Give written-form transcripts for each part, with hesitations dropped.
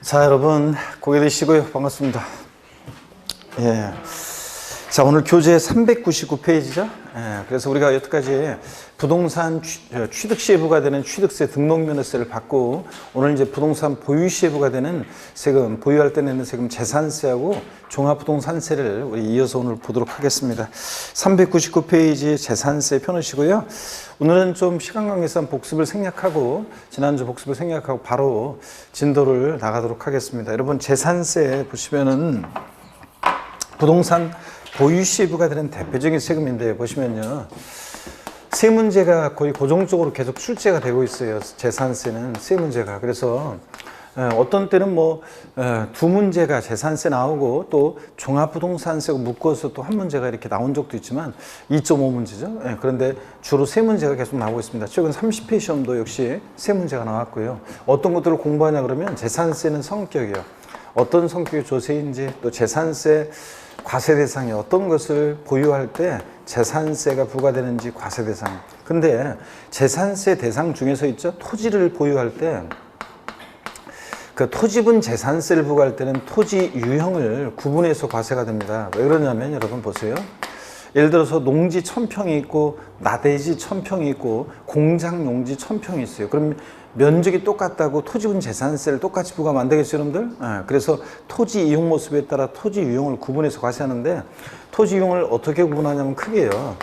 자, 여러분 고개 드시고요. 반갑습니다. 예. 자, 오늘 교재 399페이지죠. 예. 그래서 우리가 여태까지 부동산 취득시에부가 되는 취득세 등록면허세를 받고, 오늘 이제 부동산 보유시에부가 되는 세금, 보유할 때 내는 세금 재산세하고 종합부동산세를 우리 이어서 오늘 보도록 하겠습니다. 399페이지 재산세 펴놓으시고요. 오늘은 좀 시간 관계상 복습을 생략하고, 지난주 복습을 생략하고 바로 진도를 나가도록 하겠습니다. 여러분, 재산세 보시면은 부동산 보유시에부가 되는 대표적인 세금인데, 보시면요, 세 문제가 거의 고정적으로 계속 출제가 되고 있어요. 재산세는 세 문제가. 그래서 어떤 때는 두 문제가 재산세 나오고, 또 종합부동산세고 묶어서 또 한 문제가 이렇게 나온 적도 있지만 2.5문제죠. 그런데 주로 세 문제가 계속 나오고 있습니다. 최근 30회 시험도 역시 세 문제가 나왔고요. 어떤 것들을 공부하냐 그러면, 재산세는 성격이요, 어떤 성격의 조세인지, 또 재산세 과세 대상이 어떤 것을 보유할 때 재산세가 부과되는지, 과세 대상. 근데 재산세 대상 중에서 있죠, 토지를 보유할 때 그 토지분 재산세를 부과할 때는 토지 유형을 구분해서 과세가 됩니다. 왜 그러냐면, 여러분 보세요. 예를 들어서 농지 1000평이 있고 나대지 1000평이 있고 공장 용지 1000평이 있어요. 그럼 면적이 똑같다고 토지분 재산세를 똑같이 부과하면 안 되겠죠, 여러분들? 그래서 토지 이용 모습에 따라 토지 유형을 구분해서 과세하는데, 토지 유형을 어떻게 구분하냐면 크게요,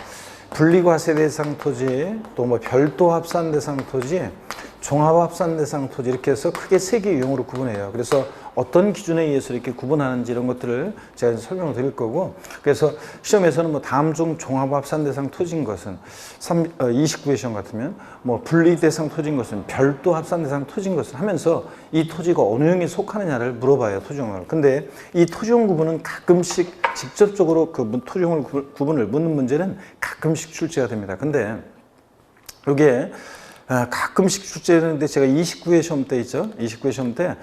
분리과세 대상 토지, 또 별도 합산 대상 토지, 종합 합산 대상 토지, 이렇게 해서 크게 세 개 유형으로 구분해요. 그래서 어떤 기준에 의해서 이렇게 구분하는지 이런 것들을 제가 설명을 드릴 거고, 그래서 시험에서는 다음 중 종합 합산 대상 토지인 것은 29회 시험 같으면 분리 대상 토지인 것은, 별도 합산 대상 토지인 것은 하면서 이 토지가 어느 형에 속하느냐를 물어봐요, 토지형을. 근데 이 토지형 구분은 가끔씩 직접적으로 그 토지형 구분을 묻는 문제는 가끔씩 출제가 됩니다. 근데 이게 가끔씩 출제되는데, 제가 29회 시험 때 있죠. 29회 시험 때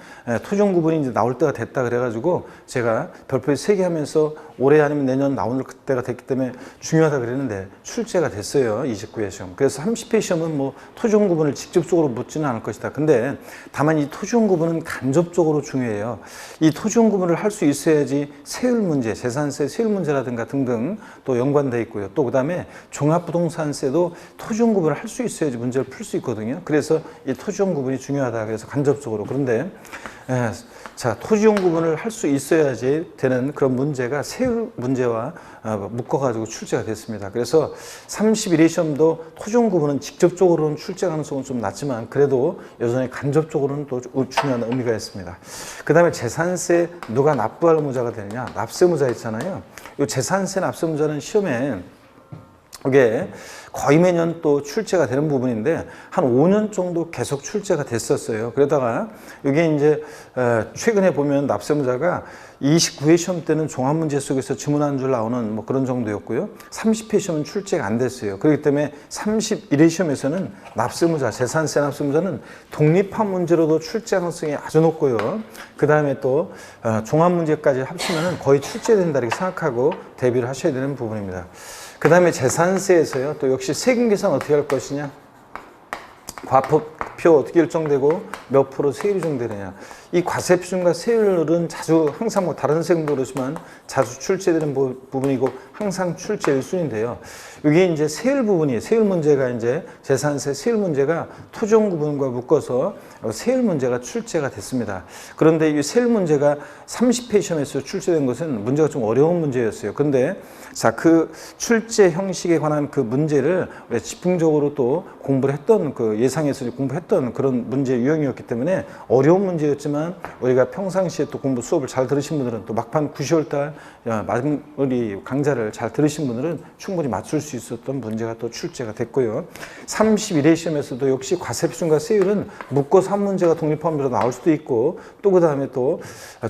토지형 구분이 이제 나올 때가 됐다 그래가지고 제가 별표에 3개 하면서 올해 아니면 내년 나올 때가 됐기 때문에 중요하다 그랬는데 출제가 됐어요. 29회 시험. 그래서 30회 시험은 토지형 구분을 직접적으로 묻지는 않을 것이다. 근데 다만 이 토지형 구분은 간접적으로 중요해요. 이 토지형 구분을 할 수 있어야지 세율 문제, 재산세 세율 문제라든가 등등 또 연관돼 있고요. 또 그다음에 종합부동산세도 토지형 구분을 할 수 있어야지 문제를 풀 수 있거든요. 그래서 이 토지형 구분이 중요하다. 그래서 간접적으로. 그런데 자, 토지형 구분을 할 수 있어야지 되는 그런 문제가 세율 문제와 묶어가지고 출제가 됐습니다. 그래서 31회 시험도 토지형 구분은 직접적으로는 출제 가능성은 좀 낮지만, 그래도 여전히 간접적으로는 또 중요한 의미가 있습니다. 그 다음에 재산세 누가 납부할 무자가 되느냐, 납세무자 있잖아요. 이 재산세 납세무자는 시험에 이게 거의 매년 또 출제가 되는 부분인데, 한 5년 정도 계속 출제가 됐었어요. 그러다가 이게 이제 최근에 보면 납세무자가 29회 시험 때는 종합문제 속에서 지문 한 줄 나오는 그런 정도였고요. 30회 시험은 출제가 안 됐어요. 그렇기 때문에 31회 시험에서는 납세무자, 재산세 납세무자는 독립한 문제로도 출제 가능성이 아주 높고요. 그 다음에 또 종합문제까지 합치면 거의 출제된다 이렇게 생각하고 대비를 하셔야 되는 부분입니다. 그 다음에 재산세에서요, 또 역시 세금 계산 어떻게 할 것이냐, 과표표 어떻게 일정되고 몇 프로 세율이 정되느냐. 이 과세 표준과 세율은 자주 항상 다른 세금도 그렇지만 자주 출제되는 부분이고 항상 출제 1순위인데요. 이게 이제 세율 부분이에요. 세율 문제가 이제 재산세 세율 문제가 토지형 구분과 묶어서 세율 문제가 출제가 됐습니다. 그런데 이 세율 문제가 30회 시험에서 출제된 것은 문제가 좀 어려운 문제였어요. 근데 자, 그 출제 형식에 관한 그 문제를 집중적으로 또 공부를 했던, 그 예상에서 공부했던 그런 문제 유형이었기 때문에 어려운 문제였지만, 우리가 평상시에 또 공부 수업을 잘 들으신 분들은, 또 막판 9월달 마무리 강좌를 잘 들으신 분들은 충분히 맞출 수 있었던 문제가 또 출제가 됐고요. 31회 시험에서도 역시 과세 표준과 세율은 묶어서 한 문제가 독립한 문제로 나올 수도 있고, 또 그 다음에 또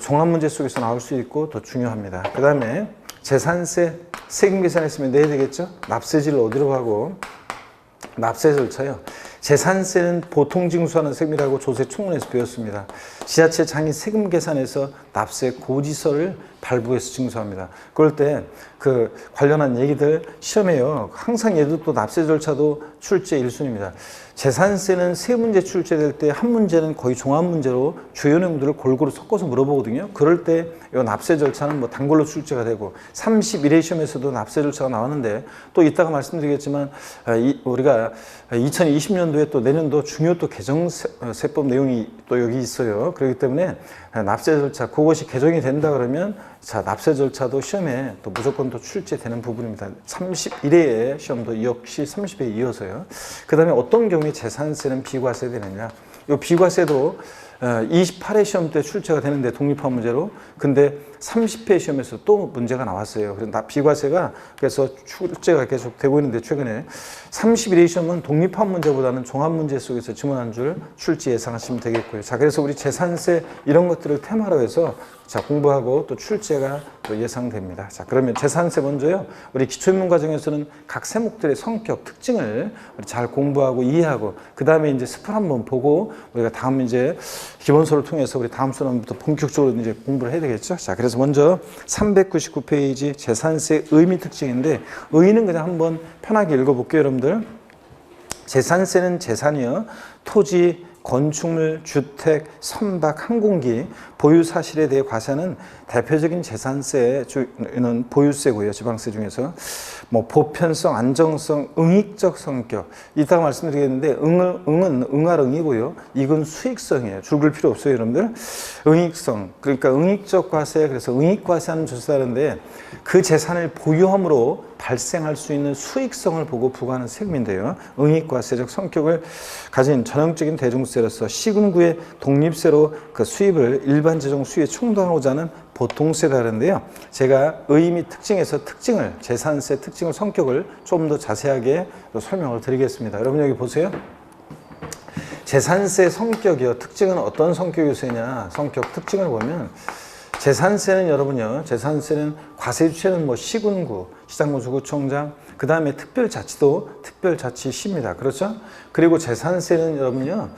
종합 문제 속에서 나올 수 있고 더 중요합니다. 그 다음에 재산세 세금 계산했으면 내야 되겠죠. 납세지를 어디로 하고 납세 절차요. 재산세는 보통 징수하는 세금이라고 조세 총론에서 배웠습니다. 지자체 장이 세금 계산에서 납세 고지서를 발부해서 징수합니다. 그럴 때 그 관련한 얘기들 시험에요. 항상 얘도 또 납세 절차도 출제 1순위입니다. 재산세는 세 문제 출제될 때 한 문제는 거의 종합 문제로 주요 내용들을 골고루 섞어서 물어보거든요. 그럴 때 이 납세 절차는 뭐 단골로 출제가 되고 31회 시험에서도 납세 절차가 나왔는데 또 이따가 말씀드리겠지만 우리가 2020년도에 또 내년도 중요 또 개정세법 내용이 또 여기 있어요. 그렇기 때문에 납세 절차 그것이 개정이 된다 그러면 자 납세 절차도 시험에 또 무조건 또 출제되는 부분입니다. 31회의 시험도 역시 30회에 이어서요. 그 다음에 어떤 경우에 재산세는 비과세 되느냐. 이 비과세도 28회 시험 때 출제가 되는데 독립화 문제로 근데 30회 시험에서 또 문제가 나왔어요. 그래서 비과세가 그래서 출제가 계속 되고 있는데 최근에 31회 시험은 독립화 문제보다는 종합 문제 속에서 지문한 줄 출제 예상하시면 되겠고요. 자, 그래서 우리 재산세 이런 것들을 테마로 해서 자, 공부하고 또 출제가 또 예상됩니다. 자, 그러면 재산세 먼저요. 우리 기초입문 과정에서는 각 세목들의 성격, 특징을 잘 공부하고 이해하고 그 다음에 이제 스플 한번 보고 우리가 다음 이제 기본서를 통해서 우리 다음 수업부터 본격적으로 이제 공부를 해야 되겠죠. 자, 그래서 먼저 399페이지 재산세 의미 특징인데 의의는 그냥 한번 편하게 읽어볼게요, 여러분들. 재산세는 재산이요. 토지, 건축물, 주택, 선박, 항공기 보유 사실에 대해 과세하는 대표적인 재산세는 보유세고요. 지방세 중에서 뭐 보편성, 안정성, 응익적 성격 이따가 말씀드리겠는데 응은 응할응이고요. 이건 수익성이에요. 줄글 필요 없어요, 여러분들. 응익성 그러니까 응익적 과세 그래서 응익과세하는 조사하는데 그 재산을 보유함으로 발생할 수 있는 수익성을 보고 부과하는 세금인데요. 응익과세적 성격을 가진 전형적인 대종세로서 시군구의 독립세로 그 수입을 일반 재정 수입에 충당하고자 하는 보통세가 다른데요. 제가 의미 특징에서 특징을 재산세 특징을 성격을 좀 더 자세하게 설명을 드리겠습니다. 여러분 여기 보세요. 재산세 성격이요. 특징은 어떤 성격 요소냐? 성격 특징을 보면 재산세는 여러분요. 재산세는 과세 주체는 뭐 시군구, 시장군수구청장, 그 다음에 특별자치도 특별자치시입니다. 그렇죠? 그리고 재산세는 여러분요.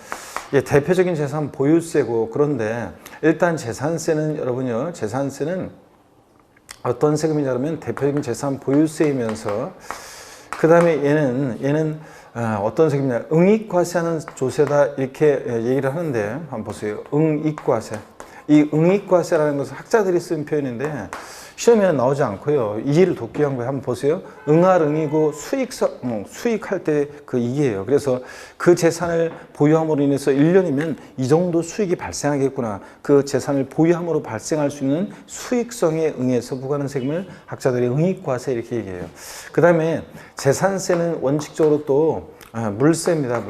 대표적인 재산 보유세고 그런데 일단 재산세는 여러분요. 재산세는 어떤 세금이냐면 대표적인 재산 보유세이면서 그 다음에 얘는 어떤 세금이냐 응익과세하는 조세다 이렇게 얘기를 하는데 한번 보세요. 응익과세. 이 응익과세라는 것은 학자들이 쓴 표현인데 시험에는 나오지 않고요. 이해를 돕기 위한 거예요. 한번 보세요. 응할응이고 수익할 때 그 이게예요. 그래서 그 재산을 보유함으로 인해서 1년이면 이 정도 수익이 발생하겠구나. 그 재산을 보유함으로 발생할 수 있는 수익성에 응해서 부과하는 세금을 학자들이 응익과세 이렇게 얘기해요. 그 다음에 재산세는 원칙적으로 또 물세입니다.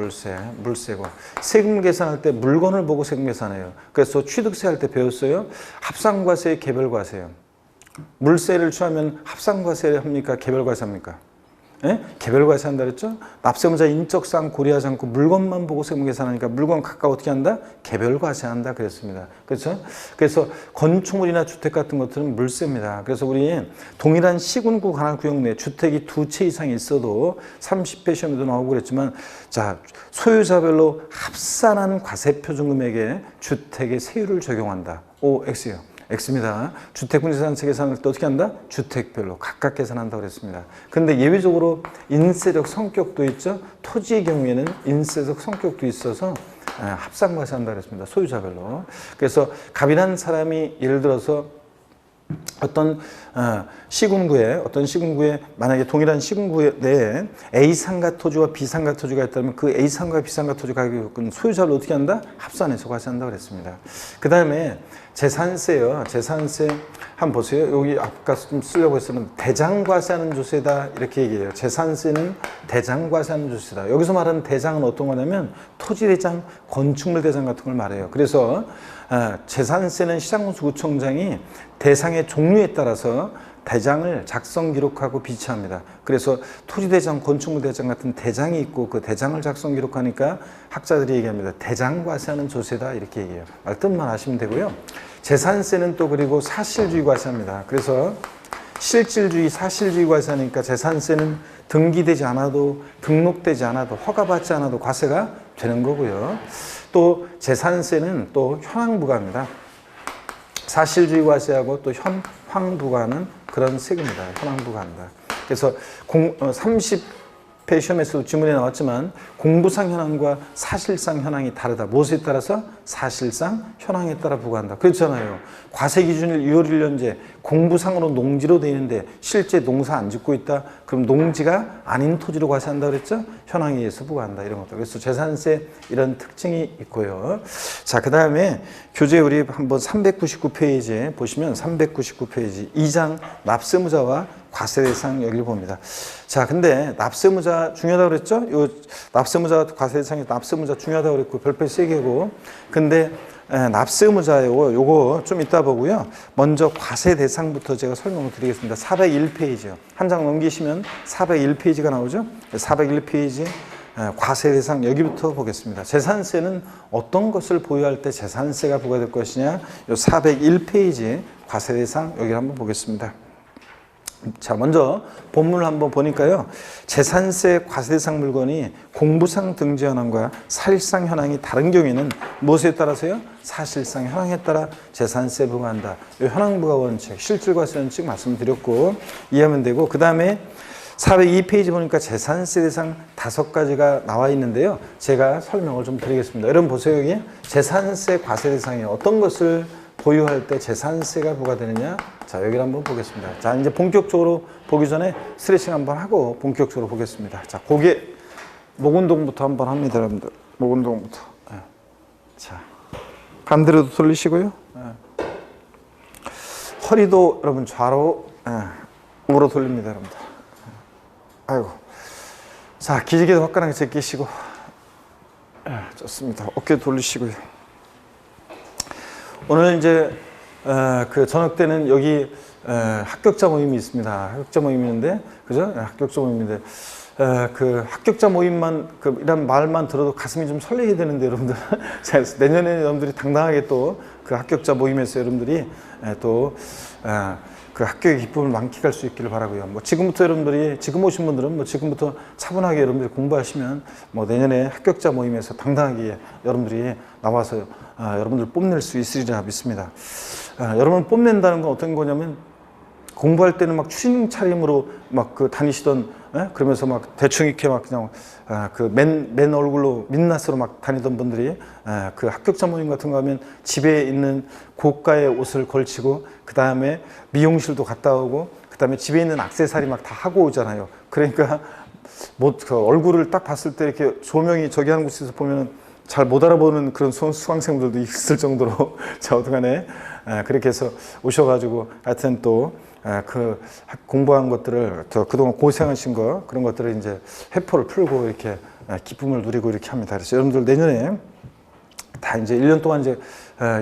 물세고 세금 계산할 때 물건을 보고 세금 계산해요. 그래서 취득세 할 때 배웠어요. 합산과세, 개별과세요. 물세를 취하면 합산과세를 합니까? 개별과세 합니까? 예? 개별과세 한다 그랬죠? 납세문자 인적사항 고려하지 않고 물건만 보고 세금 계산하니까 물건 각각 어떻게 한다? 개별과세 한다 그랬습니다. 그렇죠? 그래서 건축물이나 주택 같은 것들은 물세입니다. 그래서 우리 동일한 시군구 관할구역 내 주택이 2채 이상이 있어도 30회 시험에도 나오고 그랬지만 자 소유자별로 합산한 과세표준금액에 주택의 세율을 적용한다. OX요. X입니다. 주택분재산세 계산할 때 어떻게 한다? 주택별로 각각 계산한다고 그랬습니다. 그런데 예외적으로 인세적 성격도 있죠. 토지의 경우에는 인세적 성격도 있어서 합산과세 한다고 그랬습니다. 소유자별로. 그래서 갑이란 사람이 예를 들어서 어떤 시군구에 만약에 동일한 시군구 내에 A상가 토지와 B상가 토지가 있다면 그 A상가 B상가 토지 가격은 소유자를 어떻게 한다? 합산해서 과세한다고 그랬습니다. 그 다음에 재산세요. 재산세 한번 보세요. 여기 아까 좀 쓰려고 했었는데 대장과세하는 조세다 이렇게 얘기해요. 재산세는 대장과세하는 조세다. 여기서 말하는 대장은 어떤 거냐면 토지대장, 건축물대장 같은 걸 말해요. 그래서 재산세는 시장군수구청장이 대상의 종류에 따라서 대장을 작성 기록하고 비치합니다. 그래서 토지대장, 건축물대장 같은 대장이 있고 그 대장을 작성 기록하니까 학자들이 얘기합니다. 대장과세하는 조세다 이렇게 얘기해요. 뜻만 아시면 되고요. 재산세는 또 그리고 사실주의 과세합니다. 그래서 실질주의, 사실주의 과세하니까 재산세는 등기되지 않아도 등록되지 않아도 허가받지 않아도 과세가 되는 거고요. 또 재산세는 또 현황부과입니다. 사실주의 과세하고 또 현황부과는 그런 세금입니다. 현황부과입니다. 그래서 30회 시험에서도 지문에 나왔지만 공부상 현황과 사실상 현황이 다르다. 무엇에 따라서? 사실상 현황에 따라 부과한다. 그렇잖아요. 과세 기준일 6월 1년제 공부상으로 농지로 되어 있는데 실제 농사 안 짓고 있다. 그럼 농지가 아닌 토지로 과세한다 그랬죠? 현황에 의해서 부과한다. 이런 것들. 그래서 재산세 이런 특징이 있고요. 자, 그 다음에 교재 우리 한번 399페이지에 보시면 399페이지 2장 납세무자와 과세 대상 여기를 봅니다. 자, 근데 납세무자 중요하다고 그랬죠? 요 납세무자 과세 대상이 납세무자 중요하다고 그랬고 별표 3개고. 근데 납세무자요. 요거 좀 이따 보고요. 먼저 과세 대상부터 제가 설명을 드리겠습니다. 401페이지요. 한 장 넘기시면 401페이지가 나오죠? 401페이지 과세 대상 여기부터 보겠습니다. 재산세는 어떤 것을 보유할 때 재산세가 부과될 것이냐? 요 401페이지 과세 대상 여기를 한번 보겠습니다. 자, 먼저 본문을 한번 보니까요. 재산세 과세대상 물건이 공부상 등재 현황과 사실상 현황이 다른 경우에는 무엇에 따라서요? 사실상 현황에 따라 재산세 부과한다. 이 현황부과 원칙, 실질과세 원칙 말씀드렸고 이해하면 되고, 그 다음에 402페이지 보니까 재산세 대상 5가지가 나와 있는데요. 제가 설명을 좀 드리겠습니다. 여러분 보세요. 여기 재산세 과세 대상이 어떤 것을 보유할 때 재산세가 부과되느냐? 자, 여기를 한번 보겠습니다. 자, 이제 본격적으로 보기 전에 스트레칭 한번 하고 본격적으로 보겠습니다. 자, 고개 목 운동부터 한번 합니다, 여러분들. 목 운동부터. 네. 자, 반대로도 돌리시고요. 네. 허리도 여러분 좌로, 우로 돌립니다, 여러분들. 아이고. 자, 기지개도 화끈하게 제끼시고. 좋습니다. 어깨 돌리시고요. 오늘 이제 그 저녁 때는 여기 합격자 모임이 있습니다. 합격자 모임이 있는데, 그죠? 합격자 모임인데 그 합격자 모임만 그 이런 말만 들어도 가슴이 좀 설레게 되는데 여러분들 내년에 여러분들이 당당하게 또 그 합격자 모임에서 여러분들이 또 그 학교의 기쁨을 만끽할 수 있기를 바라고요. 뭐 지금부터 여러분들이 지금 오신 분들은 뭐 지금부터 차분하게 여러분들이 공부하시면 뭐 내년에 합격자 모임에서 당당하게 여러분들이 나와서 여러분들 뽐낼 수 있으리라 믿습니다. 여러분을 뽐낸다는 건 어떤 거냐면 공부할 때는 막 추리닝 차림으로 막 그 다니시던 그러면서 막 대충 이렇게 막 그냥 그 맨 얼굴로 민낯으로 막 다니던 분들이 그 합격자 모임 같은 거 하면 집에 있는 고가의 옷을 걸치고 그 다음에 미용실도 갔다 오고 그 다음에 집에 있는 액세서리 막 다 하고 오잖아요. 그러니까 뭐 그 얼굴을 딱 봤을 때 이렇게 조명이 저기 하는 곳에서 보면 잘 못 알아보는 그런 수강생들도 있을 정도로 자, 어떡하네. 그렇게 해서 오셔가지고 하여튼 또 그 공부한 것들을 그동안 고생하신 거 그런 것들을 이제 회포를 풀고 이렇게 기쁨을 누리고 이렇게 합니다. 그래서 여러분들 내년에 다 이제 1년 동안 이제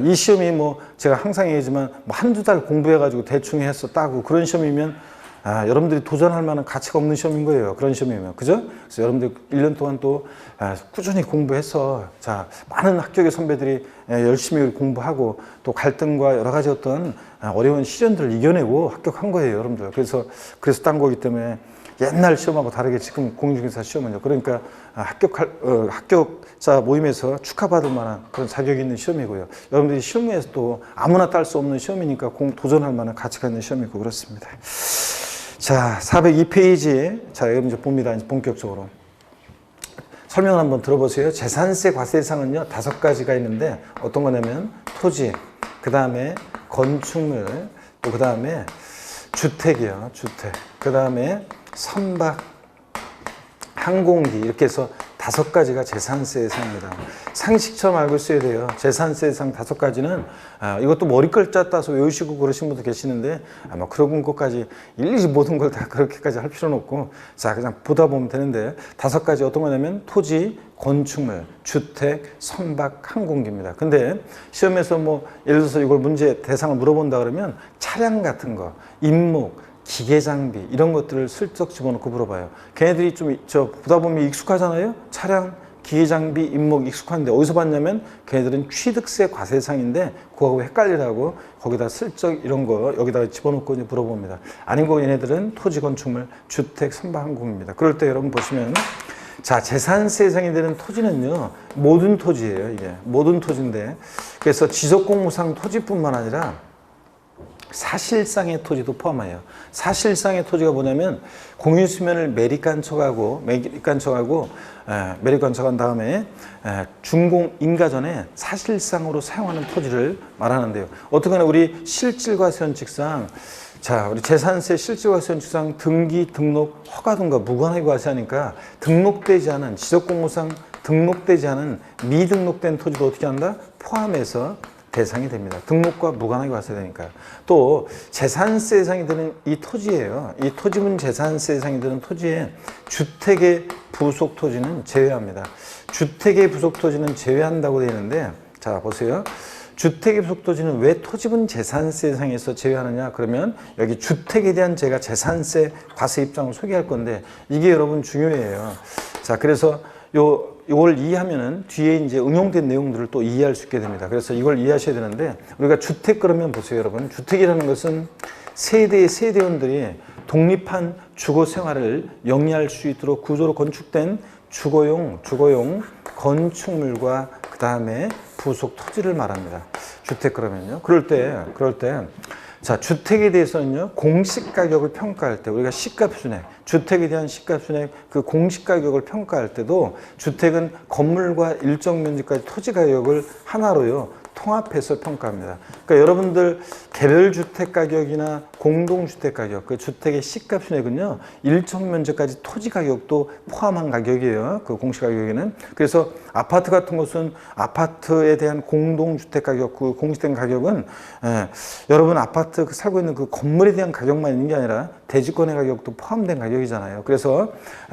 이 시험이 뭐 제가 항상 얘기하지만 뭐 한두 달 공부해가지고 대충 해서 따고 그런 시험이면 여러분들이 도전할 만한 가치가 없는 시험인 거예요. 그런 시험이면. 그죠? 그래서 여러분들 1년 동안 또 꾸준히 공부해서 자, 많은 합격의 선배들이 열심히 공부하고 또 갈등과 여러 가지 어떤 어려운 시련들을 이겨내고 합격한 거예요, 여러분들. 그래서 딴 거기 때문에 옛날 시험하고 다르게 지금 공인중개사 시험은요. 그러니까 합격자 모임에서 축하받을 만한 그런 자격이 있는 시험이고요. 여러분들이 시험에서 또 아무나 딸 수 없는 시험이니까 도전할 만한 가치가 있는 시험이고 그렇습니다. 자, 402페이지. 자, 여러분 이제 봅니다. 이제 본격적으로. 설명을 한번 들어보세요. 재산세 과세 대상은요, 5가지가 있는데 어떤 거냐면 토지, 그 다음에 건축물, 또 그 다음에 주택이요. 주택. 그 다음에 선박, 항공기 이렇게 해서 5가지가 재산세 대상입니다. 상식처럼 알고 있어야 돼요. 재산세 대상 5가지는 이것도 머리글자 따서 외우시고 그러신 분도 계시는데 아마 그런 것까지 일일이 모든 걸 다 그렇게까지 할 필요는 없고 자 그냥 보다 보면 되는데 5가지 어떤 거냐면 토지, 건축물, 주택, 선박, 항공기입니다. 근데 시험에서 뭐 예를 들어서 이걸 문제 대상을 물어본다 그러면 차량 같은 거, 임목, 기계 장비 이런 것들을 슬쩍 집어넣고 물어봐요. 걔네들이 좀 보다 보면 익숙하잖아요. 차량, 기계장비, 임목 익숙한데 어디서 봤냐면 걔네들은 취득세 과세상인데 그거하고 헷갈리라고 거기다 슬쩍 이런 거 여기다가 집어넣고 이제 물어봅니다. 아니고 얘네들은 토지, 건축물, 주택, 선박항공입니다. 그럴 때 여러분 보시면 자, 재산세상이 되는 토지는요, 모든 토지예요, 이게. 모든 토지인데. 그래서 지적공무상 토지뿐만 아니라 사실상의 토지도 포함해요. 사실상의 토지가 뭐냐면 공유수면을 매립간척하고 매립간척한 다음에 준공 인가 전에 사실상으로 사용하는 토지를 말하는데요. 어떻거나 우리 실질과세원칙상 자, 우리 재산세 실질과세원칙상 등기, 등록, 허가 등과 무관하게 과세하니까 등록되지 않은 지적공무상 등록되지 않은 미등록된 토지도 어떻게 한다? 포함해서 대상이 됩니다. 등록과 무관하게 과세되니까. 또 재산세 대상이 되는 이 토지예요. 이 토지분 재산세 대상이 되는 토지에 주택의 부속 토지는 제외합니다. 주택의 부속 토지는 제외한다고 되어 있는데 자 보세요. 주택의 부속 토지는 왜 토지분 재산세 대상에서 제외하느냐? 그러면 여기 주택에 대한 제가 재산세 과세 입장을 소개할 건데 이게 여러분 중요해요. 자, 그래서 이걸 이해하면은 뒤에 이제 응용된 내용들을 또 이해할 수 있게 됩니다. 그래서 이걸 이해하셔야 되는데 우리가 주택 그러면 보세요, 여러분. 주택이라는 것은 세대원들이 독립한 주거 생활을 영위할 수 있도록 구조로 건축된 주거용 건축물과 그 다음에 부속 토지를 말합니다. 주택 그러면요. 그럴 때 자, 주택에 대해서는요, 공시가격을 평가할 때, 우리가 시가순액, 주택에 대한 시가순액, 그 공시가격을 평가할 때도 주택은 건물과 일정 면적까지 토지 가격을 하나로요, 통합해서 평가합니다. 그러니까 여러분들 개별 주택 가격이나 공동주택 가격, 그 주택의 시가순액은요, 일정 면적까지 토지 가격도 포함한 가격이에요. 그 공시가격에는. 그래서 아파트 같은 것은 아파트에 대한 공동주택 가격, 그 공시된 가격은 여러분 아파트 살고 있는 그 건물에 대한 가격만 있는 게 아니라 대지권의 가격도 포함된 가격이잖아요. 그래서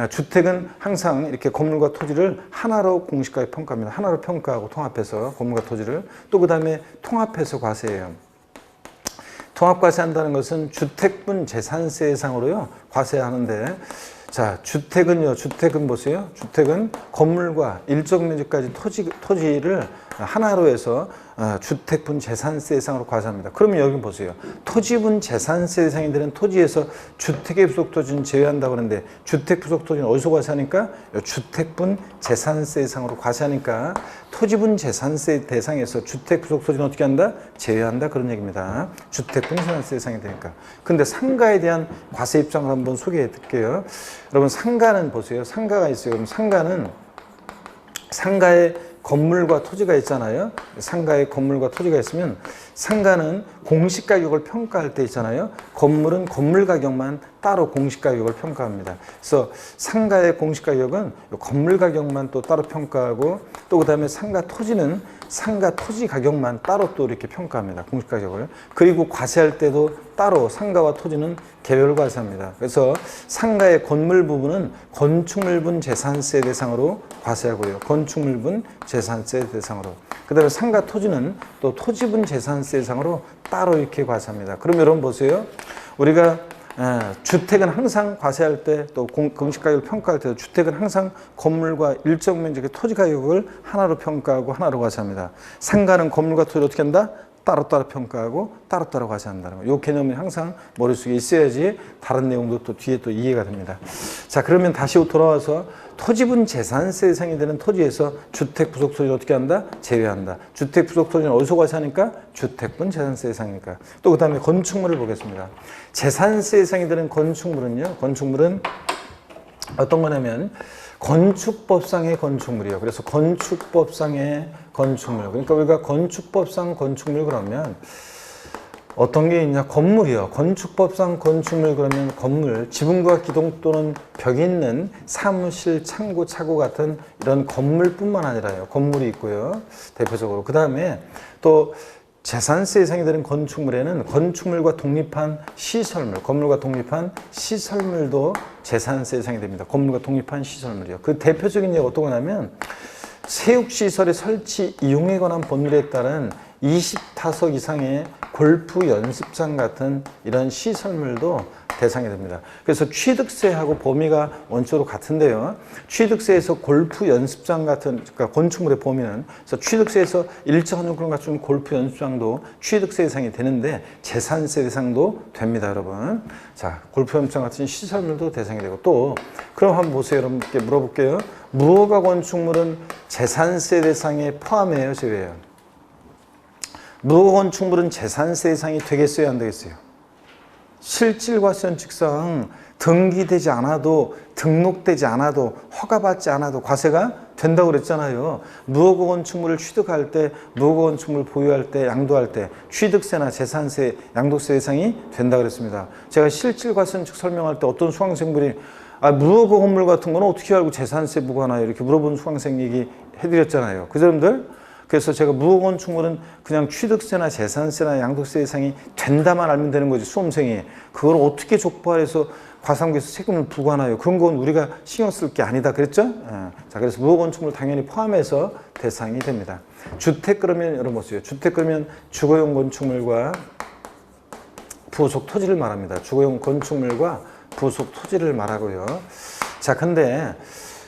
주택은 항상 이렇게 건물과 토지를 하나로 공시가격 평가합니다. 하나로 평가하고 통합해서 건물과 토지를 또 그 다음에 통합해서 과세해요. 통합과세한다는 것은 주택분 재산세상으로요 과세하는데 자 주택은 보세요. 주택은 건물과 일정 면적까지 토지를 하나로 해서 주택분 재산세 대상으로 과세합니다. 그러면 여기 보세요. 토지분 재산세 대상이 되는 토지에서 주택의 부속 토지는 제외한다고 하는데 주택 부속 토지는 어디서 과세하니까? 주택분 재산세 대상으로 과세하니까 토지분 재산세 대상에서 주택 부속 토지는 어떻게 한다? 제외한다 그런 얘기입니다. 주택분 재산세 대상이 되니까. 근데 상가에 대한 과세 입장을 한번 소개해 드릴게요. 여러분 상가는 보세요. 상가가 있어요. 그럼 상가에 건물과 토지가 있잖아요. 상가에 건물과 토지가 있으면 상가는 공시가격을 평가할 때 있잖아요. 건물은 건물 가격만 따로 공시가격을 평가합니다. 그래서 상가의 공시가격은 건물 가격만 또 따로 평가하고 또 그 다음에 상가 토지는 상가 토지 가격만 따로 또 이렇게 평가합니다. 공시가격을. 그리고 과세할 때도 따로 상가와 토지는 개별 과세합니다. 그래서 상가의 건물 부분은 건축물분 재산세 대상으로 과세하고요. 건축물분 재산세 대상으로. 그 다음에 상가 토지는 또 토지분 재산세 대상으로 따로 이렇게 과세합니다. 그럼 여러분 보세요. 우리가 주택은 항상 과세할 때 또 공시가격을 평가할 때도 주택은 항상 건물과 일정 면적의 토지 가격을 하나로 평가하고 하나로 과세합니다. 상가는 건물과 토지를 어떻게 한다? 따로따로 평가하고 따로따로 과세한다는 거. 이 개념이 항상 머릿속에 있어야지 다른 내용도 또 뒤에 또 이해가 됩니다. 자, 그러면 다시 돌아와서 토지분 재산세 대상이 되는 토지에서 주택 부속 토지를 어떻게 한다? 제외한다. 주택 부속 토지는 어디서 과세하니까? 주택분 재산세 대상이니까. 또 그 다음에 건축물을 보겠습니다. 재산세 대상이 되는 건축물은요. 건축물은 어떤 거냐면 건축법상의 건축물이에요. 그래서 건축법상의 건축물. 그러니까 우리가 건축법상 건축물 그러면 어떤 게 있냐? 건물이요. 건축법상 건축물 그러면 건물, 지붕과 기둥 또는 벽이 있는 사무실, 창고, 차고 같은 이런 건물뿐만 아니라요. 건물이 있고요. 대표적으로. 그 다음에 또 재산세 대상이 되는 건축물에는 건축물과 독립한 시설물, 건물과 독립한 시설물도 재산세 대상이 됩니다. 건물과 독립한 시설물이요. 그 대표적인 예가 어떤 거냐면 체육시설의 설치 이용에 관한 법률에 따른 20타석 이상의 골프 연습장 같은 이런 시설물도 대상이 됩니다. 그래서 취득세하고 범위가 원칙으로 같은데요. 취득세에서 골프 연습장 같은, 그러니까 건축물의 범위는, 그래서 취득세에서 일정한 요건을 갖춘 골프 연습장도 취득세 대상이 되는데 재산세 대상도 됩니다, 여러분. 자, 골프 연습장 같은 시설물도 대상이 되고, 또 그럼 한번 보세요. 여러분께 물어볼게요. 무허가 건축물은 재산세 대상에 포함해요, 제외해요? 무허가 건축물은 재산세 대상이 되겠어요, 안 되겠어요? 실질과세원칙상 등기되지 않아도, 등록되지 않아도, 허가받지 않아도 과세가 된다고 그랬잖아요. 무허가 건축물을 취득할 때, 무허가 건축물을 보유할 때, 양도할 때 취득세나 재산세, 양도세 대상이 된다고 그랬습니다. 제가 실질과세원칙 설명할 때 어떤 수강생분이 무허가 건물 같은 거는 어떻게 알고 재산세 부과하나요? 이렇게 물어본 수강생 얘기 해드렸잖아요. 그 사람들? 그래서 제가 무허가 건축물은 그냥 취득세나 재산세나 양도세 대상이 된다만 알면 되는 거지, 수험생이. 그걸 어떻게 족발해서 과세상국에서 세금을 부과하나요? 그런 건 우리가 신경 쓸 게 아니다 그랬죠? 자, 그래서 무허가 건축물 당연히 포함해서 대상이 됩니다. 주택 그러면 여러분 보세요. 주택 그러면 주거용 건축물과 부속 토지를 말합니다. 주거용 건축물과 부속 토지를 말하고요. 자, 근데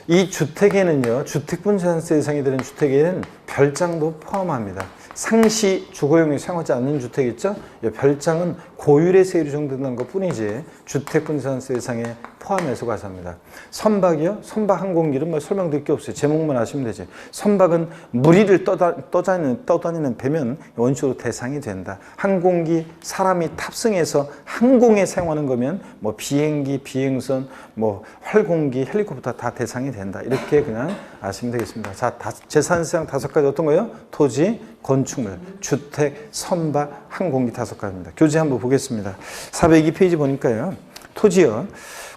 이 주택에는요, 주택분재산세 대상이 되는 주택에는 별장도 포함합니다. 상시 주거용이 사용하지 않는 주택 있죠? 이 별장은 고율의 세율이 적용된다는 것 뿐이지 주택분재산세 대상에 포함해서 과세합니다. 선박이요? 선박 항공기는 뭐 설명드릴 게 없어요. 제목만 아시면 되지. 선박은 무리를 떠다니는 배면 원칙으로 대상이 된다. 항공기, 사람이 탑승해서 항공에 사용하는 거면 뭐 비행기, 비행선, 뭐 활공기, 헬리콥터 다 대상이 된다. 이렇게 그냥 아시면 되겠습니다. 자, 재산세상 5가지 어떤 거예요? 토지, 건축물, 주택, 선박, 항공기 5가지입니다. 교재 한번 보겠습니다. 402페이지 보니까요. 토지요.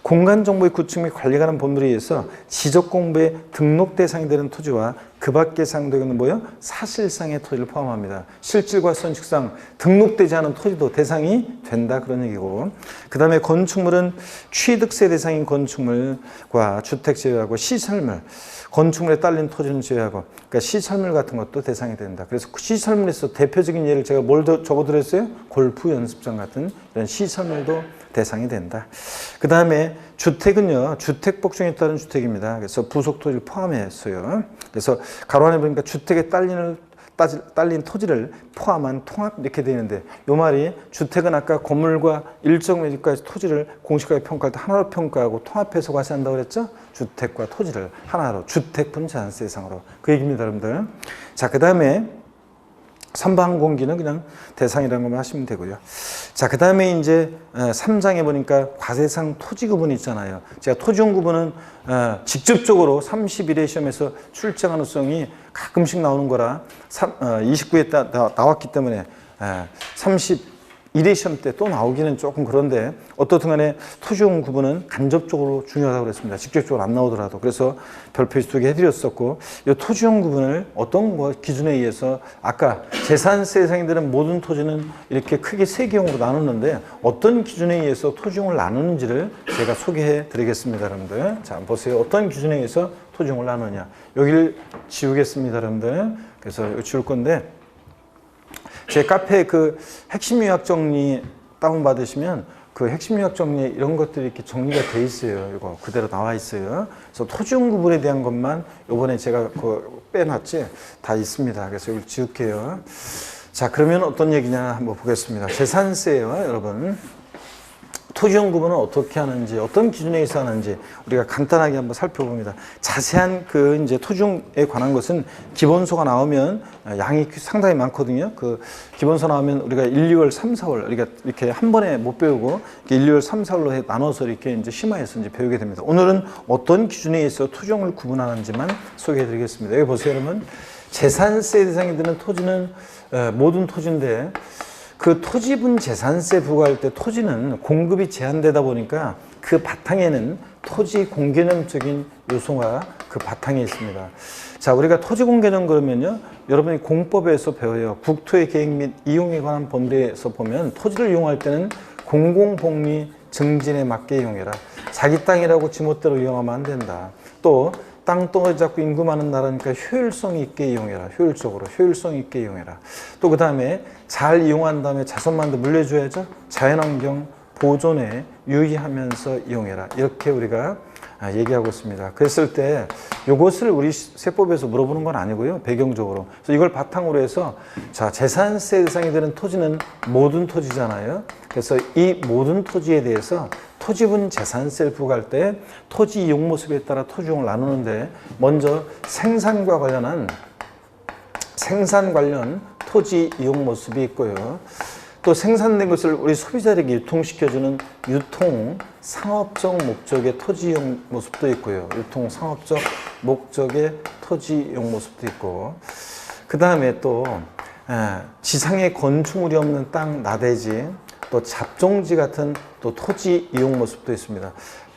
공간정보의 구축 및 관리에 관한 법률에 의해서 지적공부의 등록 대상이 되는 토지와 그 밖에 사용되는 뭐요? 사실상의 토지를 포함합니다. 실질과세원칙상 등록되지 않은 토지도 대상이 된다 그런 얘기고, 그 다음에 건축물은 취득세 대상인 건축물과 주택 제외하고 시설물, 건축물에 딸린 토지는 제외하고, 그러니까 시설물 같은 것도 대상이 된다. 그래서 시설물에서 대표적인 예를 제가 뭘 적어드렸어요? 골프 연습장 같은 이런 시설물도 대상이 된다. 그 다음에 주택은요, 주택복종에 따른 주택입니다. 그래서 부속토지를 포함했어요. 그래서 가로 안에 보니까 주택에 딸린 토지를 포함한 통합 이렇게 되어 있는데, 이 말이 주택은 아까 건물과 일정 면적까지 토지를 공식하게 평가할 때 하나로 평가하고 통합해서 과세한다고 그랬죠? 주택과 토지를 하나로, 주택분재산세 대상으로. 그 얘기입니다, 여러분들. 자, 그 다음에 선박항공기는 그냥 대상이라는 것만 하시면 되고요. 자, 그 다음에 이제 3장에 보니까 과세상 토지 구분이 있잖아요. 제가 토지용 구분은 직접적으로 31회 시험에서 출제 가능성이 가끔씩 나오는 거라 29회 나왔기 때문에 31회 시험 때 또 나오기는 조금 그런데, 어떻든 간에 토지용 구분은 간접적으로 중요하다고 그랬습니다. 직접적으로 안 나오더라도. 그래서 별표시 2개 해드렸었고, 이 토지용 구분을 어떤 기준에 의해서, 아까 재산세 대상이 되는 모든 토지는 이렇게 크게 3개용으로 나눴는데 어떤 기준에 의해서 토지용을 나누는지를 제가 소개해 드리겠습니다, 여러분들. 자, 보세요. 어떤 기준에 의해서 토지용을 나누냐. 여기를 지우겠습니다, 여러분들. 그래서 여기 지울 건데, 제 카페 그 핵심 요약 정리 다운받으시면 그 핵심 요약 정리 이런 것들이 이렇게 정리가 돼 있어요. 이거 그대로 나와 있어요. 그래서 토지용 구분에 대한 것만 요번에 제가 그 빼놨지 다 있습니다. 그래서 이걸 지울게요. 자, 그러면 어떤 얘기냐 한번 보겠습니다. 재산세요, 여러분. 토지용 구분은 어떻게 하는지, 어떤 기준에 의해서 하는지 우리가 간단하게 한번 살펴봅니다. 자세한 그 이제 토지용에 관한 것은 기본소가 나오면 양이 상당히 많거든요. 그 기본소 나오면 우리가 1, 2월, 3, 4월 우리가 이렇게 한 번에 못 배우고 1, 2월, 3, 4월로 나눠서 이렇게 이제 심화해서 이제 배우게 됩니다. 오늘은 어떤 기준에 의해서 토지용을 구분하는지만 소개해 드리겠습니다. 여기 보세요, 여러분. 재산세 대상이 되는 토지는 모든 토지인데, 그 토지분 재산세 부과할 때 토지는 공급이 제한되다 보니까 그 바탕에는 토지 공개념적인 요소가 그 바탕에 있습니다. 자, 우리가 토지 공개념 그러면요, 여러분이 공법에서 배워요. 국토의 계획 및 이용에 관한 법률에서 보면 토지를 이용할 때는 공공복리 증진에 맞게 이용해라. 자기 땅이라고 지멋대로 이용하면 안 된다. 또 땅덩어리 잡고 인구 많은 나라니까 효율성 있게 이용해라. 효율적으로 효율성 있게 이용해라. 또 그 다음에 잘 이용한 다음에 자손만도 물려줘야죠. 자연환경 보존에 유의하면서 이용해라. 이렇게 우리가 얘기하고 있습니다. 그랬을 때 이것을 우리 세법에서 물어보는 건 아니고요. 배경적으로. 그래서 이걸 바탕으로 해서 자, 재산세 대상이 되는 토지는 모든 토지잖아요. 그래서 이 모든 토지에 대해서 토지분 재산세를 부과할 때 토지 이용 모습에 따라 토지용을 나누는데 먼저 생산 관련 토지 이용 모습이 있고요. 또 생산된 것을 우리 소비자에게 유통시켜주는 유통 상업적 목적의 토지 이용 모습도 있고요. 유통 상업적 목적의 토지 이용 모습도 있고, 그 다음에 또 지상에 건축물이 없는 땅, 나대지, 또 잡종지 같은 또 토지 이용 모습도 있습니다.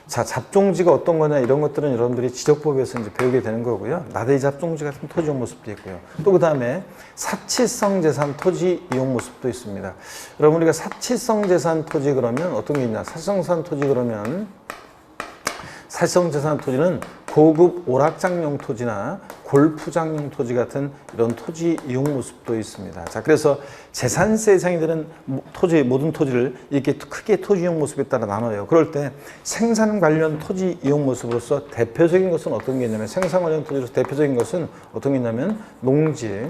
자, 잡종지가 어떤 거냐 이런 것들은 여러분들이 지적법에서 이제 배우게 되는 거고요. 나대지 잡종지 같은 토지 이용 모습도 있고요. 또 그 다음에 사치성 재산 토지 이용 모습도 있습니다. 여러분 우리가 사치성 재산 토지 그러면 어떤 게 있냐? 사치성 재산 토지 그러면 사치성 재산 토지는 고급 오락장용 토지나 골프장용 토지 같은 이런 토지 이용 모습도 있습니다. 자, 그래서 재산세 대상이 되는 토지, 모든 토지를 이렇게 크게 토지 이용 모습에 따라 나눠요. 그럴 때 생산 관련 토지 이용 모습으로서 대표적인 것은 어떤 게 있냐면, 생산 관련 토지로서 대표적인 것은 어떤 게 있냐면 농지,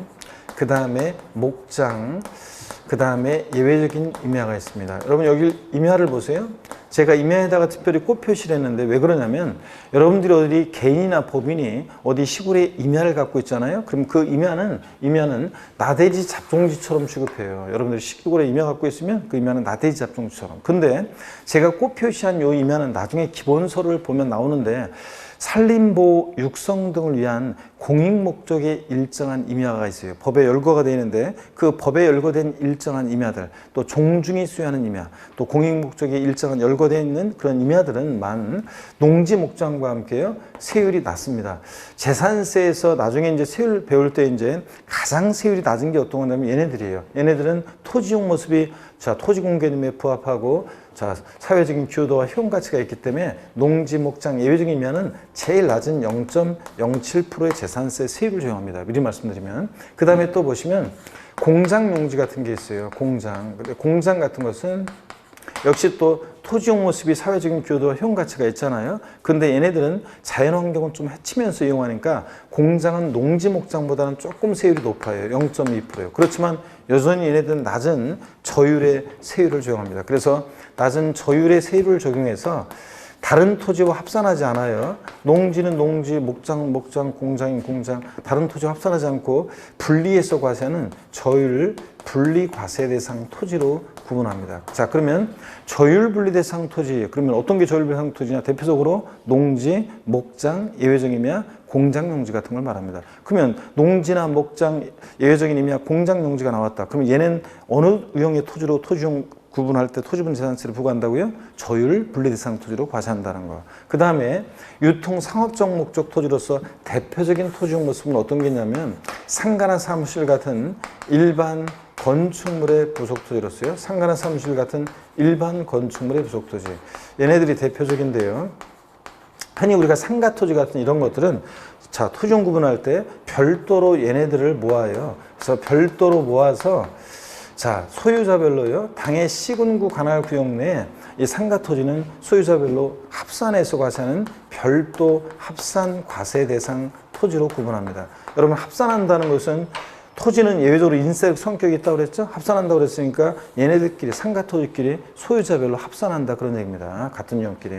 그 다음에 목장, 그 다음에 예외적인 임야가 있습니다. 여러분 여기 임야를 보세요. 제가 임야에다가 특별히 꽃 표시를 했는데 왜 그러냐면, 여러분들이 어디 개인이나 법인이 어디 시골에 임야를 갖고 있잖아요. 그럼 그 임야는 나대지 잡종지처럼 취급해요. 여러분들이 시골에 임야 갖고 있으면 그 임야는 나대지 잡종지처럼. 근데 제가 꽃 표시한 요 임야는 나중에 기본서를 보면 나오는데 산림보호, 육성 등을 위한 공익 목적의 일정한 임야가 있어요. 법에 열거가 되어 있는데 그 법에 열거된 일정한 임야들, 또 종중이 수여하는 임야, 또 공익 목적의 일정한 열거되어 있는 그런 임야들은 농지 목장과 함께요, 세율이 낮습니다. 재산세에서 나중에 이제 세율 배울 때 이제 가장 세율이 낮은 게 어떤 거냐면 얘네들이에요. 얘네들은 토지용 모습이 토지 공개념에 부합하고 사회적인 기여도와 효용 가치가 있기 때문에 농지, 목장, 예외적인 임야는 제일 낮은 0.07%의 재산세 세율을 적용합니다. 미리 말씀드리면. 그 다음에 또 보시면 공장 용지 같은 게 있어요. 공장 같은 것은 역시 또 토지용 모습이 사회적인 기여도와 효용 가치가 있잖아요. 근데 얘네들은 자연환경을 좀 해치면서 이용하니까 공장은 농지 목장보다는 조금 세율이 높아요. 0.2%예요. 그렇지만 여전히 얘네들은 낮은 저율의 세율을 적용합니다. 그래서 낮은 저율의 세율을 적용해서 다른 토지와 합산하지 않아요. 농지는 농지, 목장, 공장인 공장, 다른 토지와 합산하지 않고 분리해서 과세하는 저율 분리과세 대상 토지로 구분합니다. 자, 그러면 저율 분리 대상 토지, 그러면 어떤 게 저율 분리 대상 토지냐? 대표적으로 농지, 목장, 예외적인 임야, 공장 용지 같은 걸 말합니다. 그러면 농지나 목장, 예외적인 임야, 공장 용지가 나왔다. 그러면 얘는 어느 유형의 토지로 토지용 구분할 때 토지분 재산세를 부과한다고요? 저율 분리대상 토지로 과세한다는 거. 그 다음에 유통 상업적 목적 토지로서 대표적인 토지용 모습은 어떤 게 있냐면 상가나 사무실 같은 일반 건축물의 부속 토지로서요. 상가나 사무실 같은 일반 건축물의 부속 토지. 얘네들이 대표적인데요. 흔히 우리가 상가 토지 같은 이런 것들은 토지용 구분할 때 별도로 얘네들을 모아요. 그래서 별도로 모아서 소유자별로요. 당해 시군구 관할 구역 내에 이 상가 토지는 소유자별로 합산해서 과세하는 별도 합산 과세 대상 토지로 구분합니다. 여러분 합산한다는 것은 토지는 예외적으로 인쇄 성격이 있다고 그랬죠? 합산한다고 그랬으니까 얘네들끼리 상가 토지끼리 소유자별로 합산한다 그런 얘기입니다. 같은 유형끼리.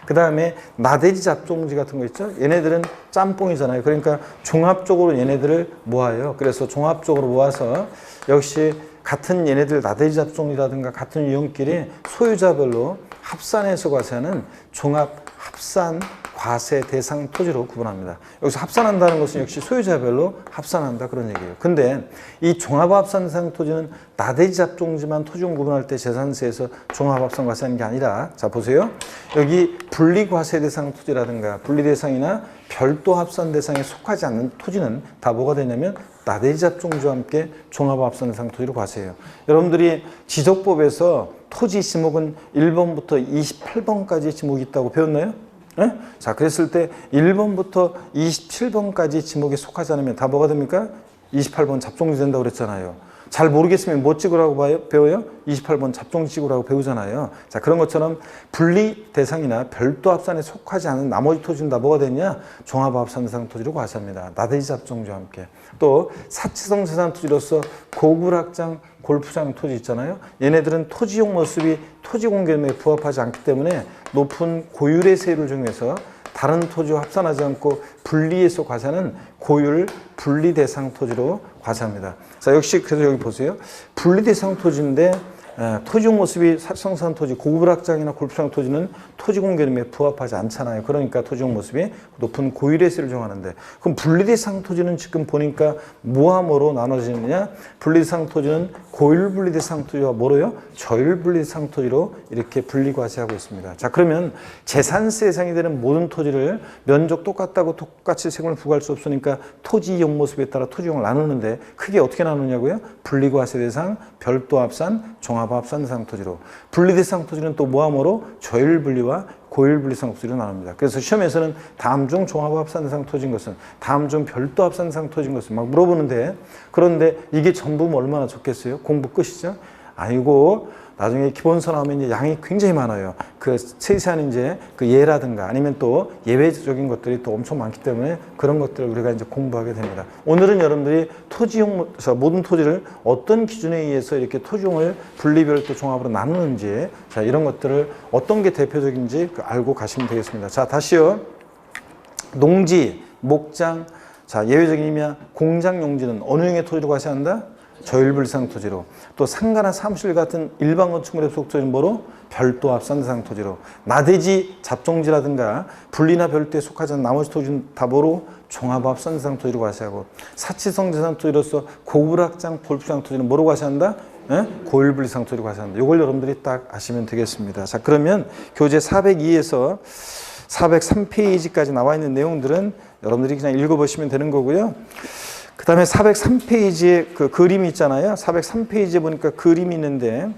그 다음에 나대지 잡종지 같은 거 있죠? 얘네들은 짬뽕이잖아요. 그러니까 종합적으로 얘네들을 모아요. 그래서 종합적으로 모아서 역시 같은 얘네들 나대지 잡종이라든가 같은 유형끼리 소유자별로 합산해서 과세하는 종합 합산 과세 대상 토지로 구분합니다. 여기서 합산한다는 것은 역시 소유자별로 합산한다 그런 얘기예요. 근데 이 종합합산 대상 토지는 나대지 잡종지만 토지용 구분할 때 재산세에서 종합합산 과세하는 게 아니라 보세요. 여기 분리과세 대상 토지라든가 분리대상이나 별도 합산 대상에 속하지 않는 토지는 다 뭐가 되냐면 나대지 잡종지와 함께 종합합산 대상 토지로 과세해요. 여러분들이 지적법에서 토지 지목은 1번부터 28번까지 지목이 있다고 배웠나요? 네? 그랬을 때 1번부터 27번까지 지목에 속하지 않으면 다 뭐가 됩니까? 28번 잡종지 된다고 그랬잖아요. 잘 모르겠으면 뭐 찍으라고 배워요? 28번 잡종 찍으라고 배우잖아요. 자, 그런 것처럼 분리 대상이나 별도 합산에 속하지 않은 나머지 토지는 다 뭐가 되냐? 종합합산 대상 토지로 과세합니다. 나대지 잡종지와 함께. 또 사치성 재산 토지로서 고굴학장, 골프장 토지 있잖아요. 얘네들은 토지용 모습이 토지공개념에 부합하지 않기 때문에 높은 고율의 세율을 적용해서 다른 토지와 합산하지 않고 분리해서 과세하는 고율 분리 대상 토지로 과세합니다. 자, 역시 그래서 여기 보세요. 분리 대상 토지인데 토지용 모습이 사치성산 토지, 고급락장이나 골프장 토지는 토지공개념에 부합하지 않잖아요. 그러니까 토지용 모습이 높은 고율의 세를 정하는데, 그럼 분리대상 토지는 지금 보니까 뭐와 뭐로 나눠지느냐? 분리대상 토지는 고율 분리대상 토지와 뭐로요? 저율 분리대상 토지로 이렇게 분리과세하고 있습니다. 자, 그러면 재산세 대상이 되는 모든 토지를 면적 똑같다고 똑같이 세금을 부과할 수 없으니까 토지 이용 모습에 따라 토지용을 나누는데 크게 어떻게 나누냐고요? 분리과세 대상, 별도 합산, 종합합산 대상 토지로. 분리대상 토지는 또 뭐와 뭐로? 저율 분리와 고율 분리상 토지로 나눕니다. 그래서 시험에서는 다음 중 종합합산 대상 토지인 것은, 다음 중 별도 합산 대상 토지인 것은 막 물어보는데, 그런데 이게 전부 얼마나 적겠어요? 공부 끝이죠? 아니고 나중에 기본서 나오면 이제 양이 굉장히 많아요. 그 세세한 이제 그 예라든가 아니면 또 예외적인 것들이 또 엄청 많기 때문에 그런 것들을 우리가 이제 공부하게 됩니다. 오늘은 여러분들이 토지용, 모든 토지를 어떤 기준에 의해서 이렇게 토지용을 분리별 또 종합으로 나누는지, 자, 이런 것들을 어떤 게 대표적인지 알고 가시면 되겠습니다. 자, 다시요. 농지, 목장, 자, 예외적인 의미야. 공장 용지는 어느 형의 토지로 과세한다? 저율분리상 토지로. 또 상가나 사무실 같은 일반 건축물에 속토지는 뭐로? 별도 합산 대상 토지로. 나대지 잡종지라든가 분리나 별도에 속하지 않은 나머지 토지는 다 뭐로? 종합 합산 대상 토지로 과세하고, 사치성 재산 토지로서 고불학장, 골프장 토지는 뭐로 과세한다? 고율분리상 토지로 과세한다. 이걸 여러분들이 딱 아시면 되겠습니다. 자, 그러면 교재 402에서 403페이지까지 나와 있는 내용들은 여러분들이 그냥 읽어보시면 되는 거고요. 그 다음에 403페이지에 그 그림이 있잖아요. 403페이지에 보니까 그림이 있는데,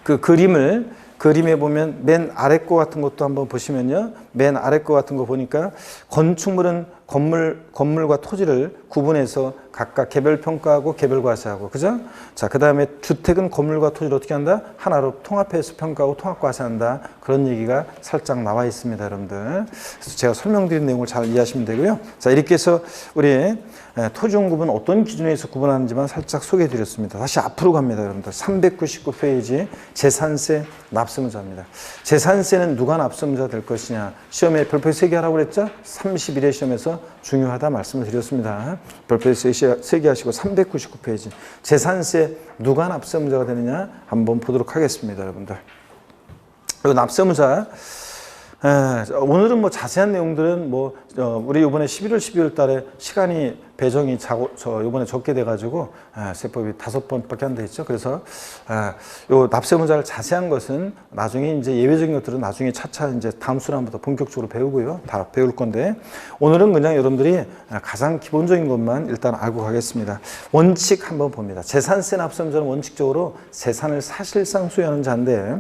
그 그림에 보면 맨 아래 거 같은 것도 한번 보시면요. 맨 아래 거 같은 거 보니까 건축물은 건물과 토지를 구분해서 각각 개별 평가하고 개별 과세하고, 그죠? 자, 그 다음에 주택은 건물과 토지를 어떻게 한다? 하나로 통합해서 평가하고 통합 과세한다. 그런 얘기가 살짝 나와 있습니다, 여러분들. 그래서 제가 설명드린 내용을 잘 이해하시면 되고요. 자, 이렇게 해서 우리 토지용 구분 어떤 기준에 서 구분하는지만 살짝 소개해 드렸습니다. 다시 앞으로 갑니다, 여러분들. 399페이지 재산세 납세무자입니다. 재산세는 누가 납세무자 될 것이냐? 시험에 별표 3개 하라고 그랬죠? 31회 시험에서 중요하다 말씀을 드렸습니다. 별표 3개 하시고 399페이지 재산세 누가 납세무자가 되느냐 한번 보도록 하겠습니다, 여러분들. 그리고 납세무자, 오늘은 뭐 자세한 내용들은 우리 이번에 11월, 12월 달에 시간이 배정이 이번에 적게 돼가지고 세법이 5번밖에 안 돼 있죠. 그래서 요 납세무자를 자세한 것은 나중에 이제 예외적인 것들은 나중에 차차 이제 다음 수련부터 본격적으로 배우고요. 다 배울 건데, 오늘은 그냥 여러분들이 가장 기본적인 것만 일단 알고 가겠습니다. 원칙 한번 봅니다. 재산세 납세무자는 원칙적으로 재산을 사실상 소유하는 자인데,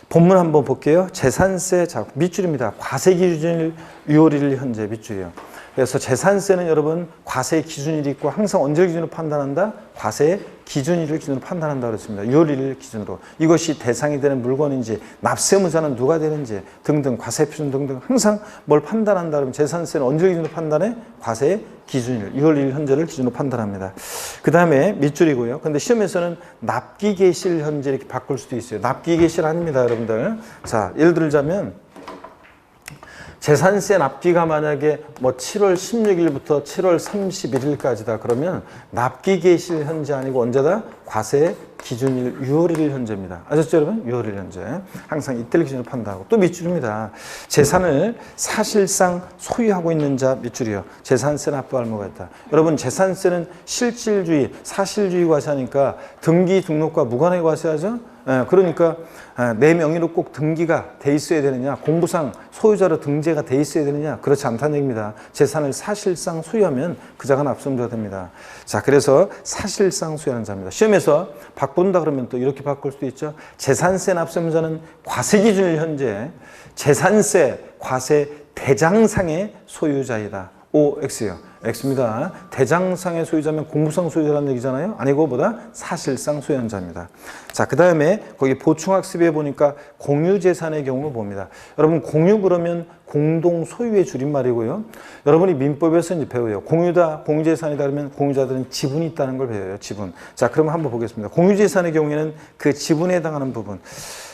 본문 한번 볼게요. 재산세, 자, 밑줄입니다. 과세 기준일 유효일 현재 밑줄이요. 그래서 재산세는 여러분 과세 기준일이 있고 항상 언제 기준으로 판단한다? 과세 기준일을 기준으로 판단한다 그랬습니다. 유효일 기준으로. 이것이 대상이 되는 물건인지, 납세무자는 누가 되는지 등등, 과세 표준 등등 항상 뭘 판단한다 그러면 재산세는 언제 기준으로 판단해? 과세 기준일, 유효일 현재를 기준으로 판단합니다. 그 다음에 밑줄이고요. 근데 시험에서는 납기 개시일 현재 이렇게 바꿀 수도 있어요. 납기 개시일 아닙니다, 여러분들. 자, 예를 들자면 재산세 납기가 만약에 7월 16일부터 7월 31일까지다 그러면 납기 개시일 현재 아니고 언제다? 과세 기준일 유효일 현재입니다. 아셨죠, 여러분? 유효일 현재. 항상 이때를 기준으로 판단하고. 또 밑줄입니다. 재산을 사실상 소유하고 있는 자 밑줄이요. 재산세 납부할 의무가 있다. 여러분, 재산세는 실질주의, 사실주의 과세하니까 등기 등록과 무관하게 과세하죠? 그러니까 내 명의로 꼭 등기가 돼 있어야 되느냐, 공부상 소유자로 등재가 돼 있어야 되느냐, 그렇지 않다는 얘기입니다. 재산을 사실상 소유하면 그 자가 납세무자가 됩니다. 자, 그래서 사실상 소유하는 자입니다. 시험에서 바꾼다 그러면 또 이렇게 바꿀 수도 있죠. 재산세 납세무자는 과세 기준일 현재 재산세 과세 대장상의 소유자이다. OX요. X입니다. 대장상의 소유자면 공무상 소유자라는 얘기잖아요. 아니고 뭐다? 사실상 소유자입니다. 자, 그 다음에 거기 보충학습에 보니까 공유재산의 경우 봅니다. 여러분 공유 그러면 공동 소유의 줄임말이고요. 여러분이 민법에서 이제 배워요. 공유다, 공유재산이다 그러면 공유자들은 지분이 있다는 걸 배워요. 지분. 자, 그러면 한번 보겠습니다. 공유재산의 경우에는 그 지분에 해당하는 부분.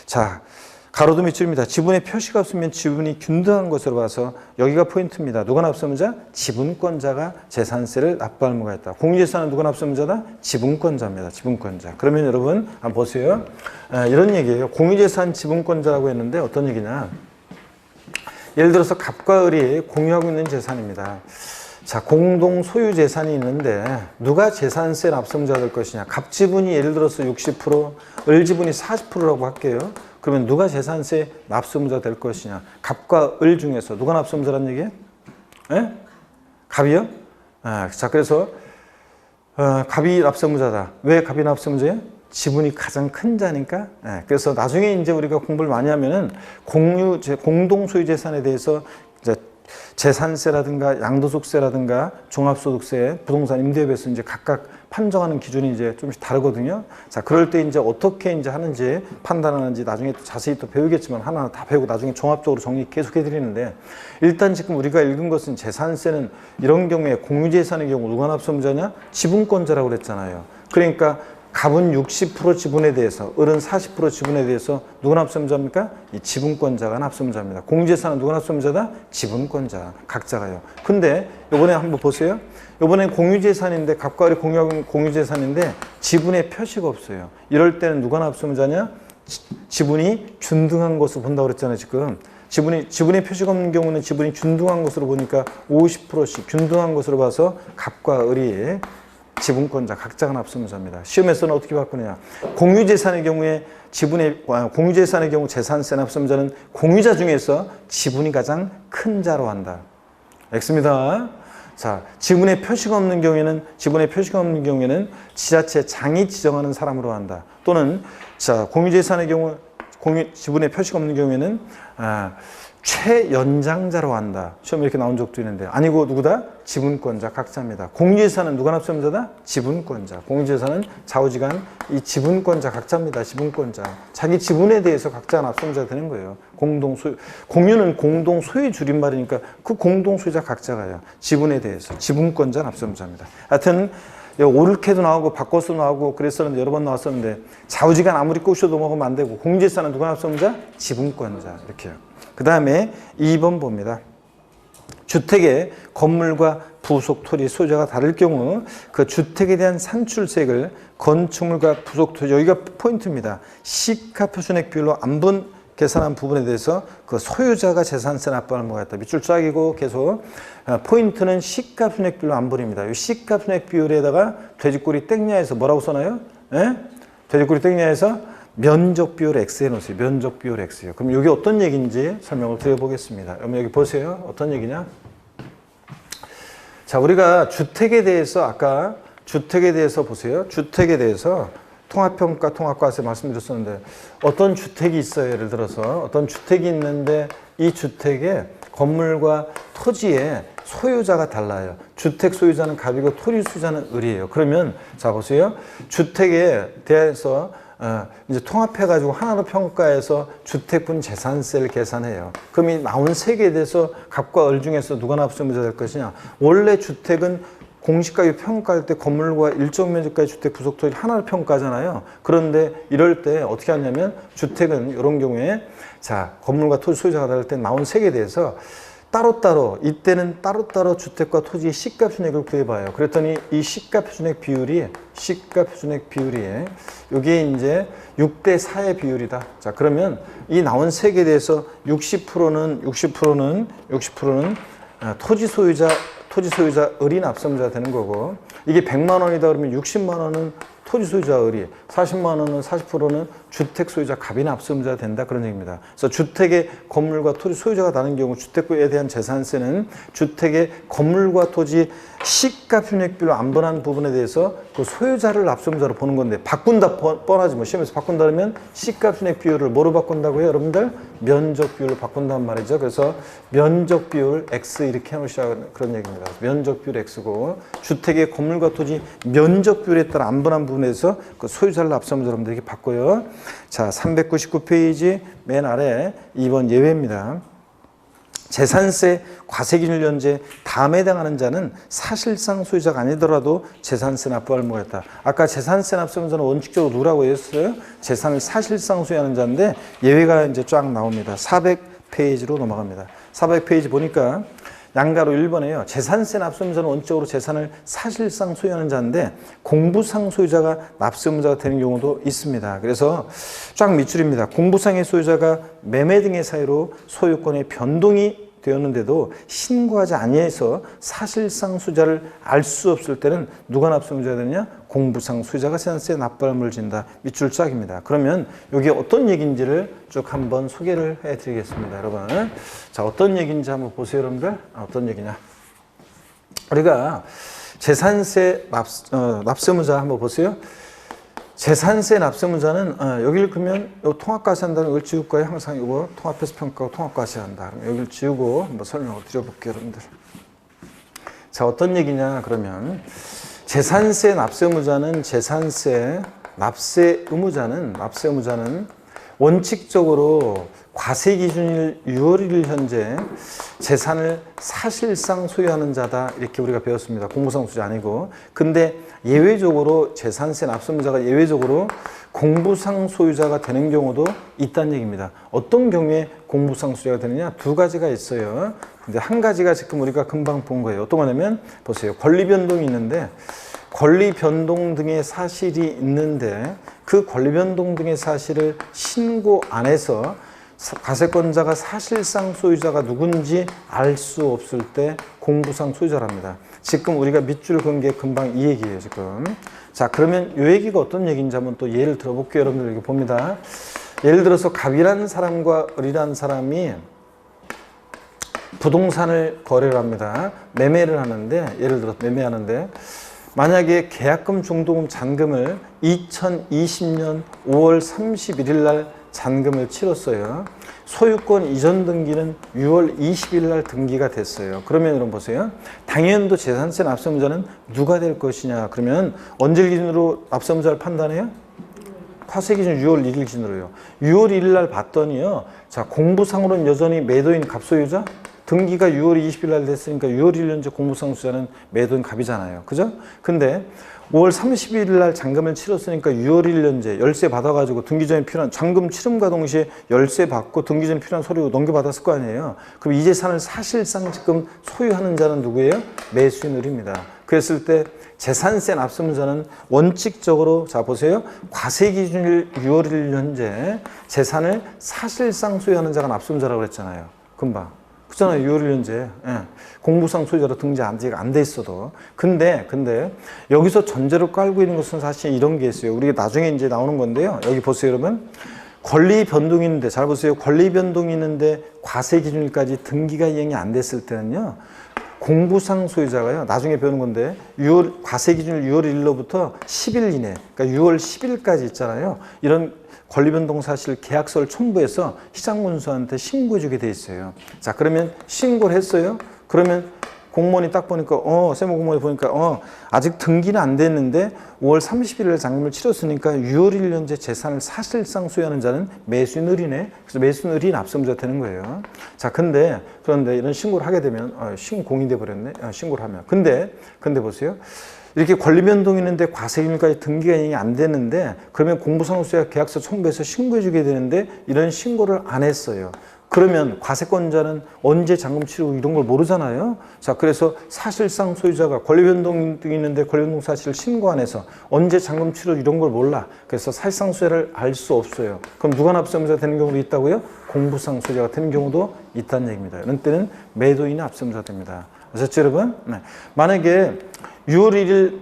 자, 가로도 밑줄입니다. 지분의 표시가 없으면 지분이 균등한 것으로 봐서 여기가 포인트입니다. 누가 납세의무자? 지분권자가 재산세를 납부할 의무가 있다. 공유재산은 누가 납세의무자다? 지분권자입니다. 지분권자. 그러면 여러분 한번 보세요. 이런 얘기예요. 공유재산 지분권자라고 했는데 어떤 얘기냐? 예를 들어서 갑과 을이 공유하고 있는 재산입니다. 자, 공동 소유 재산이 있는데 누가 재산세 납세의무자 될 것이냐? 갑 지분이 예를 들어서 60%, 을 지분이 40%라고 할게요. 그러면 누가 재산세 납세의무자 될 것이냐? 갑과 을 중에서 누가 납세의무자란 얘기예요? 예? 갑이요? 자, 그래서 갑이 납세의무자다. 왜 갑이 납세의무자예요? 지분이 가장 큰 자니까. 그래서 나중에 이제 우리가 공부를 많이 하면은 공동 소유 재산에 대해서 이제 재산세라든가 양도소득세라든가 종합소득세, 부동산 임대업에서 이제 각각 판정하는 기준이 이제 좀씩 다르거든요. 자, 그럴 때 이제 어떻게 이제 하는지 판단하는지 나중에 또 자세히 또 배우겠지만 하나하나 다 배우고 나중에 종합적으로 정리 계속 해드리는데 일단 지금 우리가 읽은 것은 재산세는 이런 경우에 공유재산의 경우 누가 납세의무자냐? 지분권자라고 그랬잖아요. 그러니까 갑은 60% 지분에 대해서, 을은 40% 지분에 대해서 누가 납세의무자입니까? 이 지분권자가 납세의무자입니다. 공유재산은 누가 납세의무자다? 지분권자, 각자가요. 근데 이번에 한번 보세요. 이번엔 공유재산인데 갑과 을이 공유하고 공유재산인데 지분에 표시가 없어요. 이럴 때는 누가 납세의무자냐? 지분이 균등한 것으로 본다고 그랬잖아요, 지금. 지분에 표시가 없는 경우는 지분이 균등한 것으로 보니까 50%씩 균등한 것으로 봐서 갑과 을이 지분권자 각자가 납세의무자입니다. 시험에서는 어떻게 바꾸느냐? 공유재산의 경우에 공유재산의 경우 재산세 납세의무자는 공유자 중에서 지분이 가장 큰 자로 한다. X입니다. 자, 지분에 표시가 없는 경우에는 지자체 장이 지정하는 사람으로 한다. 또는 자, 공유재산의 경우 지분에 표시가 없는 경우에는 최연장자로 한다. 시험에 이렇게 나온 적도 있는데 아니고 누구다? 지분권자 각자입니다. 공유재산은 누가 납세의무자다? 지분권자. 공유재산은 좌우지간 이 지분권자 각자입니다. 지분권자. 자기 지분에 대해서 각자가 납세의무자가 되는 거예요. 공유는 공동 소유 줄임말이니까 그 공동 소유자 각자가요. 지분에 대해서 지분권자 납세의무자입니다. 하여튼 옳게도 나오고 바꿔서 나오고 그랬었는데 여러 번 나왔었는데 좌우지간 아무리 꼬셔도 먹으면 안 되고 공유재산은 누가 납세의무자? 지분권자. 이렇게요. 그 다음에 2번 봅니다. 주택의 건물과 부속 토지 소유자가 다를 경우 그 주택에 대한 산출세액을 건축물과 부속 토지 여기가 포인트입니다. 시가표준액 비율로 안분 계산한 부분에 대해서 그 소유자가 재산세 납부하는 의무가 있다. 밑줄 쫙이고 계속 포인트는 시가표준액 비율로 안분입니다. 이 시가표준액 비율에다가 돼지꼬리 땡냐에서 뭐라고 써놔요? 돼지꼬리 땡냐에서 면적 비율 X 해놓으세요. 면적 비율 X요. 그럼 이게 어떤 얘기인지 설명을 드려보겠습니다. 여러분 여기 보세요. 어떤 얘기냐? 자, 우리가 주택에 대해서 아까 주택에 대해서 보세요. 주택에 대해서 통합평가, 통합과세 말씀드렸었는데 어떤 주택이 있어요. 예를 들어서 어떤 주택이 있는데 이 주택에 건물과 토지에 소유자가 달라요. 주택 소유자는 갑이고 토지 소유자는 을이에요. 그러면 자 보세요. 주택에 대해서 이제 통합해가지고 하나로 평가해서 주택분 재산세를 계산해요. 그럼 이 나온 세 개에 대해서 갑과 을 중에서 누가 납세의무자 될 것이냐? 원래 주택은 공시가격 평가할 때 건물과 일정 면적까지 주택 부속토지 하나로 평가하잖아요. 그런데 이럴 때 어떻게 하냐면 주택은 이런 경우에 자 건물과 토지 소유자가 다를 때 나온 세 개에 대해서 따로따로 이때는 따로따로 주택과 토지의 시가표준액을 구해봐요. 그랬더니 이 시가표준액 비율이 이게 이제 6대 4의 비율이다. 자 그러면 이 나온 세 개에 대해서 60%는 토지 소유자 을이 납세의무자가 되는 거고 이게 100만 원이다 그러면 60만 원은 토지 소유자 을이, 40만 원은 40%는 주택 소유자 갑이나 압수음자가 된다, 그런 얘기입니다. 그래서 주택의 건물과 토지 소유자가 다른 경우 주택에 대한 재산세는 주택의 건물과 토지 시가 편익비로 안 변한 부분에 대해서 그 소유자를 압수음자로 보는 건데, 바꾼다 뻔하지 뭐. 시험에서 바꾼다 그러면 시가 편익 비율을 뭐로 바꾼다고요? 여러분들 면적 비율로 바꾼단 말이죠. 그래서 면적 비율 X 이렇게 해놓으시라는 그런 얘기입니다. 면적 비율 X고, 주택의 건물과 토지 면적 비율에 따라 안 변한 부분에서 그 소유자를 압수음자로 이렇게 바꿔요. 자, 399페이지 맨 아래 2번 예외입니다. 재산세 과세기준일 현재 다음에 해당하는 자는 사실상 소유자가 아니더라도 재산세 납부할 의무가 있다. 아까 재산세 납부자는 원칙적으로 누구라고 했어요? 재산을 사실상 소유하는 자인데 예외가 이제 쫙 나옵니다. 400페이지로 넘어갑니다. 400페이지 보니까 양가로 1번에요. 재산세 납부자는 원칙적으로 재산을 사실상 소유하는 자인데 공부상 소유자가 납부자가 되는 경우도 있습니다. 그래서 쫙 밑줄입니다. 공부상의 소유자가 매매 등의 사유로 소유권의 변동이 되었는데도 신고하지 아니해서 사실상 소유자를 알 수 없을 때는 누가 납부자가 되느냐? 공부상 소유자가 재산세 납부할 의무를 진다. 밑줄 짝입니다. 그러면 이게 어떤 얘기인지를 쭉 한번 소개를 해드리겠습니다, 여러분. 자, 어떤 얘기인지 한번 보세요, 여러분들. 어떤 얘기냐? 우리가 재산세 납세무자 한번 보세요. 재산세 납세무자는 여기를 그러면 요 통합과세 한다면 이걸 지울 거예요. 항상 이거 통합해서 평가하고 통합과세 한다. 그럼 여기를 지우고 한번 설명을 드려볼게요, 여러분들. 자, 어떤 얘기냐 그러면 재산세 납세무자는 재산세 납세 의무자는 원칙적으로 과세 기준일 6월 1일 현재 재산을 사실상 소유하는 자다, 이렇게 우리가 배웠습니다. 공부상 소유자 아니고. 근데 예외적으로 재산세 납세무자가 예외적으로 공부상 소유자가 되는 경우도 있다는 얘기입니다. 어떤 경우에 공부상 소유자가 되느냐? 두 가지가 있어요. 근데 한 가지가 지금 우리가 금방 본 거예요. 어떤 거냐면 보세요. 권리 변동이 있는데 권리 변동 등의 사실이 있는데 그 권리 변동 등의 사실을 신고 안 해서 과세권자가 사실상 소유자가 누군지 알 수 없을 때 공부상 소유자랍니다. 지금 우리가 밑줄 그은 게 금방 이 얘기예요, 지금. 자, 그러면 이 얘기가 어떤 얘기인지 한번 또 예를 들어볼게요. 여러분들 이렇게 봅니다. 예를 들어서 갑이라는 사람과 을이라는 사람이 부동산을 거래를 합니다. 매매를 하는데, 예를 들어서 매매하는데, 만약에 계약금, 중도금, 잔금을 2020년 5월 31일 날 잔금을 치렀어요. 소유권 이전 등기는 6월 20일 날 등기가 됐어요. 그러면 여러분 보세요. 당연도 재산세 납세무자는 누가 될 것이냐? 그러면 언제 기준으로 납세무자를 판단해요? 과세 기준 6월 1일 기준으로요. 6월 1일 날 봤더니요. 자, 공부상으로는 여전히 매도인 갑소유자? 등기가 6월 20일 날 됐으니까 6월 1일 현재 공부상 소유자는 매도인 갑이잖아요. 그죠? 근데 5월 31일 날 잔금을 치렀으니까 6월 1일 현재 열세 받아가지고 등기 전에 필요한 잔금 치름과 동시에 열세 받고 등기 전에 필요한 서류 넘겨받았을 거 아니에요. 그럼 이 재산을 사실상 지금 소유하는 자는 누구예요? 매수인 을입니다. 그랬을 때 재산세 납세무자는 원칙적으로, 자 보세요. 과세 기준일 6월 1일 현재 재산을 사실상 소유하는 자가 납세무자라고 그랬잖아요. 금방. 그렇잖아요. 6월 1일 현재. 예. 공부상 소유자로 등재 안지가 안 돼 있어도. 근데 여기서 전제로 깔고 있는 것은 사실 이런 게 있어요. 우리가 나중에 이제 나오는 건데요. 여기 보세요, 여러분. 권리 변동이 있는데, 잘 보세요. 권리 변동이 있는데 과세 기준일까지 등기가 이행이 안 됐을 때는요. 공부상 소유자가요. 나중에 배우는 건데 과세 기준일 6월 1일로부터 10일 이내, 그러니까 6월 10일까지 있잖아요. 이런 권리변동 사실 계약서를 첨부해서 시장군수한테 신고해 주게 돼 있어요. 자, 그러면 신고를 했어요. 그러면 공무원이 딱 보니까 세무 공무원이 보니까 아직 등기는 안 됐는데 5월 30일에 잔금을 치렀으니까 6월 1일 현재 재산을 사실상 소유하는 자는 매수인 을이네. 그래서 매수인 을이 납세무자가 되는 거예요. 자, 그런데 이런 신고를 하게 되면 공인돼 버렸네. 신고를 하면. 근데 보세요. 이렇게 권리 변동이 있는데 과세기준일까지 등기가 이행이 안 되는데 그러면 공부상 소유자 계약서 첨부해서 신고해 주게 되는데 이런 신고를 안 했어요. 그러면 과세권자는 언제 잔금 치르고 이런 걸 모르잖아요. 자, 그래서 사실상 소유자가 권리 변동이 있는데 권리 변동 사실을 신고 안 해서 언제 잔금 치르고 이런 걸 몰라. 그래서 사실상 소유자를 알 수 없어요. 그럼 누가 납세무자가 되는 경우도 있다고요? 공부상 소유자가 되는 경우도 있다는 얘기입니다. 이런 때는 매도인이 납세무자가 됩니다. 아셨죠, 여러분? 네. 만약에 6월 1일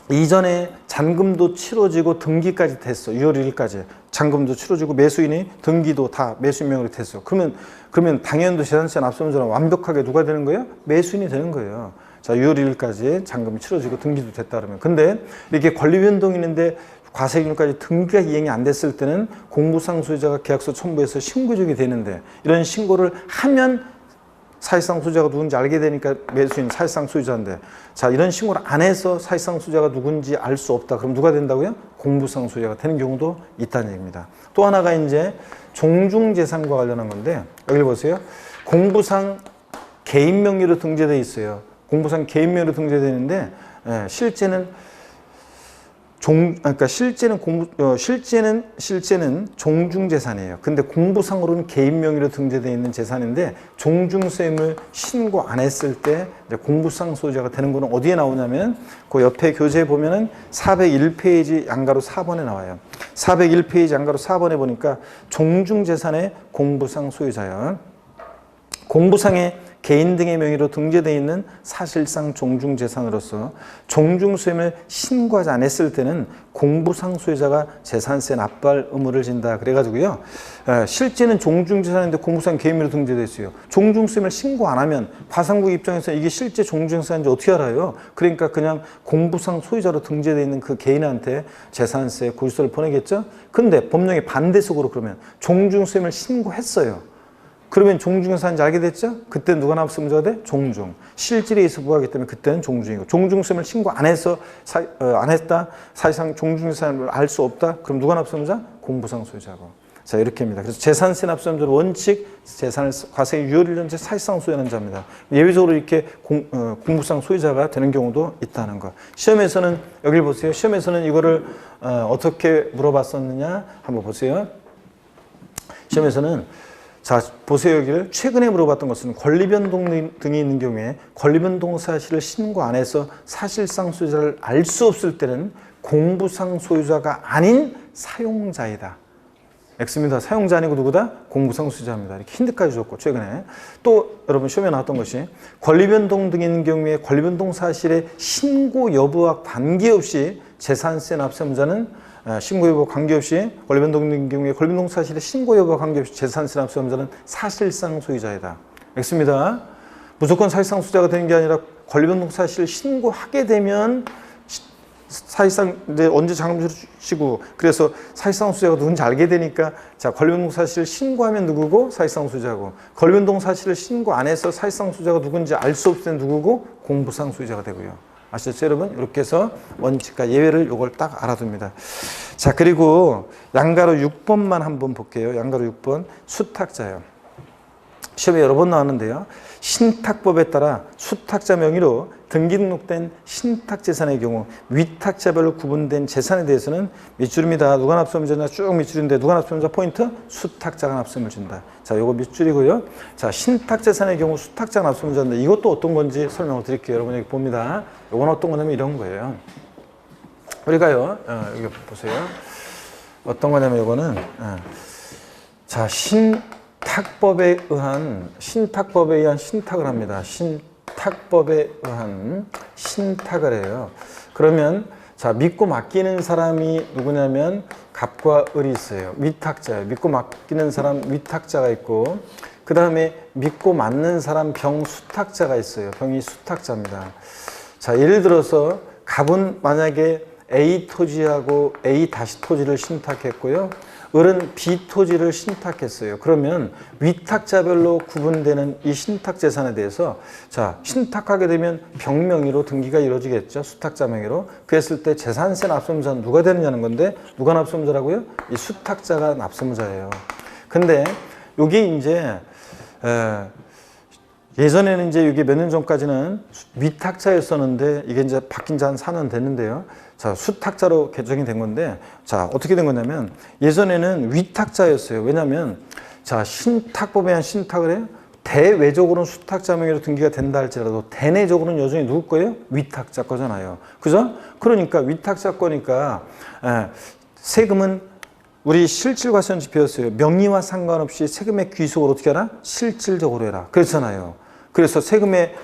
이전에 잔금도 치러지고 등기까지 됐어. 6월 1일까지. 잔금도 치러지고 매수인이 등기도 다 매수인명으로 됐어. 그러면 당연도 재산세 납세문제는 완벽하게 누가 되는 거예요? 매수인이 되는 거예요. 자, 6월 1일까지 잔금이 치러지고 등기도 됐다 그러면. 근데 이렇게 권리변동이 있는데 과세금까지 등기가 이행이 안 됐을 때는 공부상 소유자가 계약서 첨부해서 신고적이 되는데 이런 신고를 하면 사실상 소유자가 누군지 알게 되니까 매수인 사실상 소유자인데 자 이런 신고를 안 해서 사실상 소유자가 누군지 알 수 없다. 그럼 누가 된다고요? 공부상 소유자가 되는 경우도 있다는 얘기입니다. 또 하나가 이제 종중재산과 관련한 건데 여기 보세요. 공부상 개인 명의로 등재되어 있어요. 공부상 개인 명의로 등재되는데 실제는 실제는 종중재산이에요. 근데 공부상으로는 개인 명의로 등재되어 있는 재산인데 종중세임을 신고 안 했을 때 공부상 소유자가 되는 거는 어디에 나오냐면 그 옆에 교재에 보면은 401페이지 양가로 4번에 나와요. 401페이지 양가로 4번에 보니까 종중재산의 공부상 소유자요. 공부상의 개인 등의 명의로 등재되어 있는 사실상 종중재산으로서 종중수임을 신고하지 않았을 때는 공부상 소유자가 재산세 납부할 의무를 진다. 그래가지고요. 실제는 종중재산인데 공부상 개인 명의로 등재되어 있어요. 종중수임을 신고 안 하면 과상국 입장에서 이게 실제 종중재산인지 어떻게 알아요? 그러니까 그냥 공부상 소유자로 등재되어 있는 그 개인한테 재산세 고지서를 보내겠죠? 근데 법령의 반대속으로 그러면 종중수임을 신고했어요. 그러면 종중재산인지 알게 됐죠? 그때 누가 납세문제가 돼? 종중. 실질에 의해서 부과하기 때문에 그때는 종중이고 종중세임을 신고 안 해서 안 했다. 사실상 종중재산을 알 수 없다. 그럼 누가 납세문제자? 공부상 소유자고. 자 이렇게 합니다. 그래서 재산세 납세문제로 원칙 재산을 과세 유효일 전체 사실상 소유하는 자입니다. 예외적으로 이렇게 공부상 소유자가 되는 경우도 있다는 거. 시험에서는 여기 보세요. 시험에서는 이거를 어떻게 물어봤었느냐 한번 보세요. 시험에서는 자, 보세요. 여기를 최근에 물어봤던 것은 권리변동 등이 있는 경우에 권리변동 사실을 신고 안 해서 사실상 소유자를 알 수 없을 때는 공부상 소유자가 아닌 사용자이다. X입니다. 사용자 아니고 누구다? 공부상 소유자입니다. 이렇게 힌트까지 줬고 최근에 또 여러분 시험에 나왔던 것이 권리변동 등이 있는 경우에 권리변동 사실의 신고 여부와 관계없이 재산세 납세문자는 신고 여부와 관계없이 권리변동 등의 경우에 권리변동 사실의 신고 여부와 관계없이 재산세 납세문자는 사실상 소유자이다. X입니다. 무조건 사실상 소유자가 되는 게 아니라 권리변동 사실을 신고하게 되면 사실상 이제 언제 잔금 치르시고 그래서 사실상 소유자가 누군지 알게 되니까 자 권리변동 사실을 신고하면 누구고 사실상 소유자고 권리변동 사실을 신고 안 해서 사실상 소유자가 누군지 알 수 없을 때 누구고 공부상 소유자가 되고요. 아시죠 여러분? 이렇게 해서 원칙과 예외를 요걸 딱 알아둡니다. 자 그리고 양가로 6번만 한번 볼게요. 양가로 6번 수탁자요. 시험에 여러 번 나왔는데요. 신탁법에 따라 수탁자 명의로 등기 등록된 신탁재산의 경우 위탁자별로 구분된 재산에 대해서는 밑줄입니다. 누가 납세문제냐 쭉 밑줄인데 누가 납세문제 포인트? 수탁자가 납세문을 준다. 자, 요거 밑줄이고요. 자, 신탁재산의 경우 수탁자가 납세문제인데 이것도 어떤 건지 설명을 드릴게요. 여러분 여기 봅니다. 요건 어떤 거냐면 이런 거예요. 우리가요. 여기 보세요. 어떤 거냐면 요거는 자, 신탁법에 의한 신탁을 합니다. 신탁법에 의한 신탁을 해요. 그러면 자 믿고 맡기는 사람이 누구냐면 갑과 을이 있어요. 위탁자예요. 믿고 맡기는 사람 위탁자가 있고 그 다음에 믿고 맡는 사람 병수탁자가 있어요. 병이 수탁자입니다. 자 예를 들어서 갑은 만약에 A 토지하고 A 다시 토지를 신탁했고요. 을은 B 토지를 신탁했어요. 그러면 위탁자별로 구분되는 이 신탁 재산에 대해서 자 신탁하게 되면 병명의로 등기가 이루어지겠죠. 수탁자 명의로. 그랬을 때 재산세 납세문자는 누가 되느냐는 건데 누가 납세문자라고요? 이 수탁자가 납세문자예요. 근데 여기 이제 예전에는 이제 이게 몇 년 전까지는 위탁자였었는데 이게 이제 바뀐 지 한 4년 됐는데요. 자, 수탁자로 개정이 된 건데 자, 어떻게 된 거냐면 예전에는 위탁자였어요. 왜냐면 자, 신탁법에 의한 신탁을 해요. 대외적으로는 수탁자 명의로 등기가 된다 할지라도 대내적으로는 여전히 누구 거예요? 위탁자 거잖아요. 그죠? 그러니까 위탁자 거니까 세금은 우리 실질과세원칙 배웠어요. 명의와 상관없이 세금의 귀속을 어떻게 하라? 실질적으로 해라. 그렇잖아요. 그래서 세금의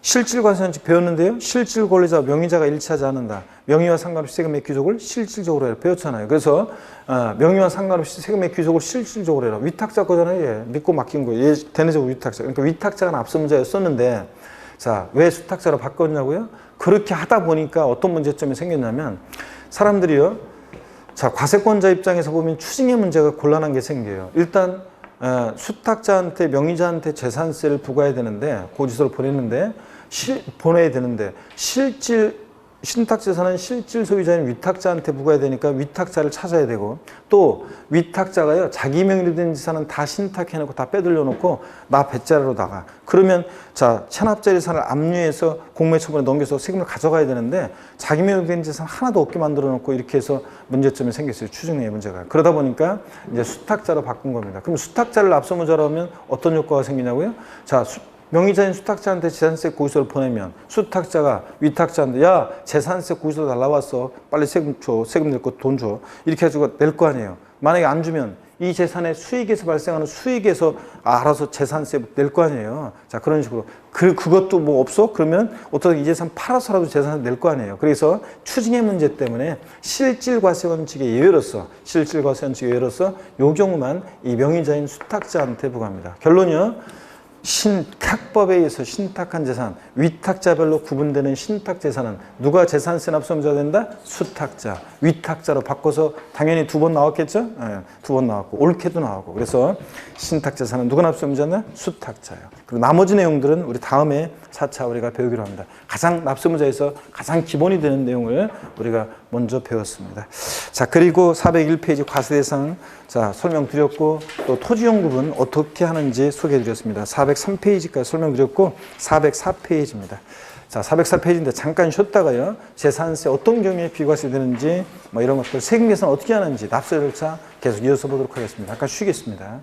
실질과세원칙 배웠는데요. 실질 권리자와 명의자가 일치하지 않는다. 명의와 상관없이 세금의 귀속을 실질적으로 해라. 배웠잖아요. 그래서 명의와 상관없이 세금의 귀속을 실질적으로 해라. 위탁자 거잖아요. 예. 믿고 맡긴 거예요. 예, 대내적으로 위탁자. 그러니까 위탁자가 앞서 문제였었는데 자, 왜 수탁자로 바꿨냐고요? 그렇게 하다 보니까 어떤 문제점이 생겼냐면 사람들이요. 자, 과세권자 입장에서 보면 추징의 문제가 곤란한 게 생겨요. 일단 수탁자한테 명의자한테 재산세를 부과해야 되는데 고지서를 보내야 되는데 신탁재산은 실질 소유자인 위탁자한테 부과해야 되니까 위탁자를 찾아야 되고 또 위탁자가요 자기 명의로 된 재산은 다 신탁해놓고 다 빼돌려 놓고 나 배짜리로 나가. 그러면 자 체납자 재산을 압류해서 공매처분에 넘겨서 세금을 가져가야 되는데 자기 명의로 된 재산 하나도 없게 만들어 놓고 이렇게 해서 문제점이 생겼어요. 추징의 문제가. 그러다 보니까 이제 수탁자로 바꾼 겁니다. 그럼 수탁자를 앞서 문자로 하면 어떤 효과가 생기냐고요? 자 명의자인 수탁자한테 재산세 고지서를 보내면 수탁자가 위탁자한테 야 재산세 고지서 날라왔어 빨리 세금 줘 세금 낼 거 돈 줘 이렇게 해가지고 낼 거 아니에요. 만약에 안 주면 이 재산의 수익에서 발생하는 수익에서 알아서 재산세 낼 거 아니에요. 자 그런 식으로 그것도 뭐 없어? 그러면 어떻게 이 재산 팔아서라도 재산세 낼 거 아니에요. 그래서 추징의 문제 때문에 실질과세원칙의 예외로서 요 경우만 이 명의자인 수탁자한테 부과합니다. 결론이요. 신탁법에 의해서 신탁한 재산, 위탁자별로 구분되는 신탁재산은 누가 재산세 납세자가 된다? 수탁자, 위탁자로 바꿔서 당연히 2번 나왔겠죠? 네, 2번 나왔고 옳게도 나오고 그래서 신탁재산은 누가 납세자냐? 수탁자예요. 그리고 나머지 내용들은 우리 다음에 4차 우리가 배우기로 합니다. 가장 납세자에서 가장 기본이 되는 내용을 우리가 먼저 배웠습니다. 자 그리고 401페이지 과세대상 자 설명드렸고 또 토지용급은 어떻게 하는지 소개해드렸습니다. 403페이지까지 설명드렸고 404페이지입니다. 자 404페이지인데 잠깐 쉬었다가요. 재산세 어떤 경우에 비과세 되는지 뭐 이런 것들 세금 계산 어떻게 하는지 납세 절차 계속 이어서 보도록 하겠습니다. 잠깐 쉬겠습니다.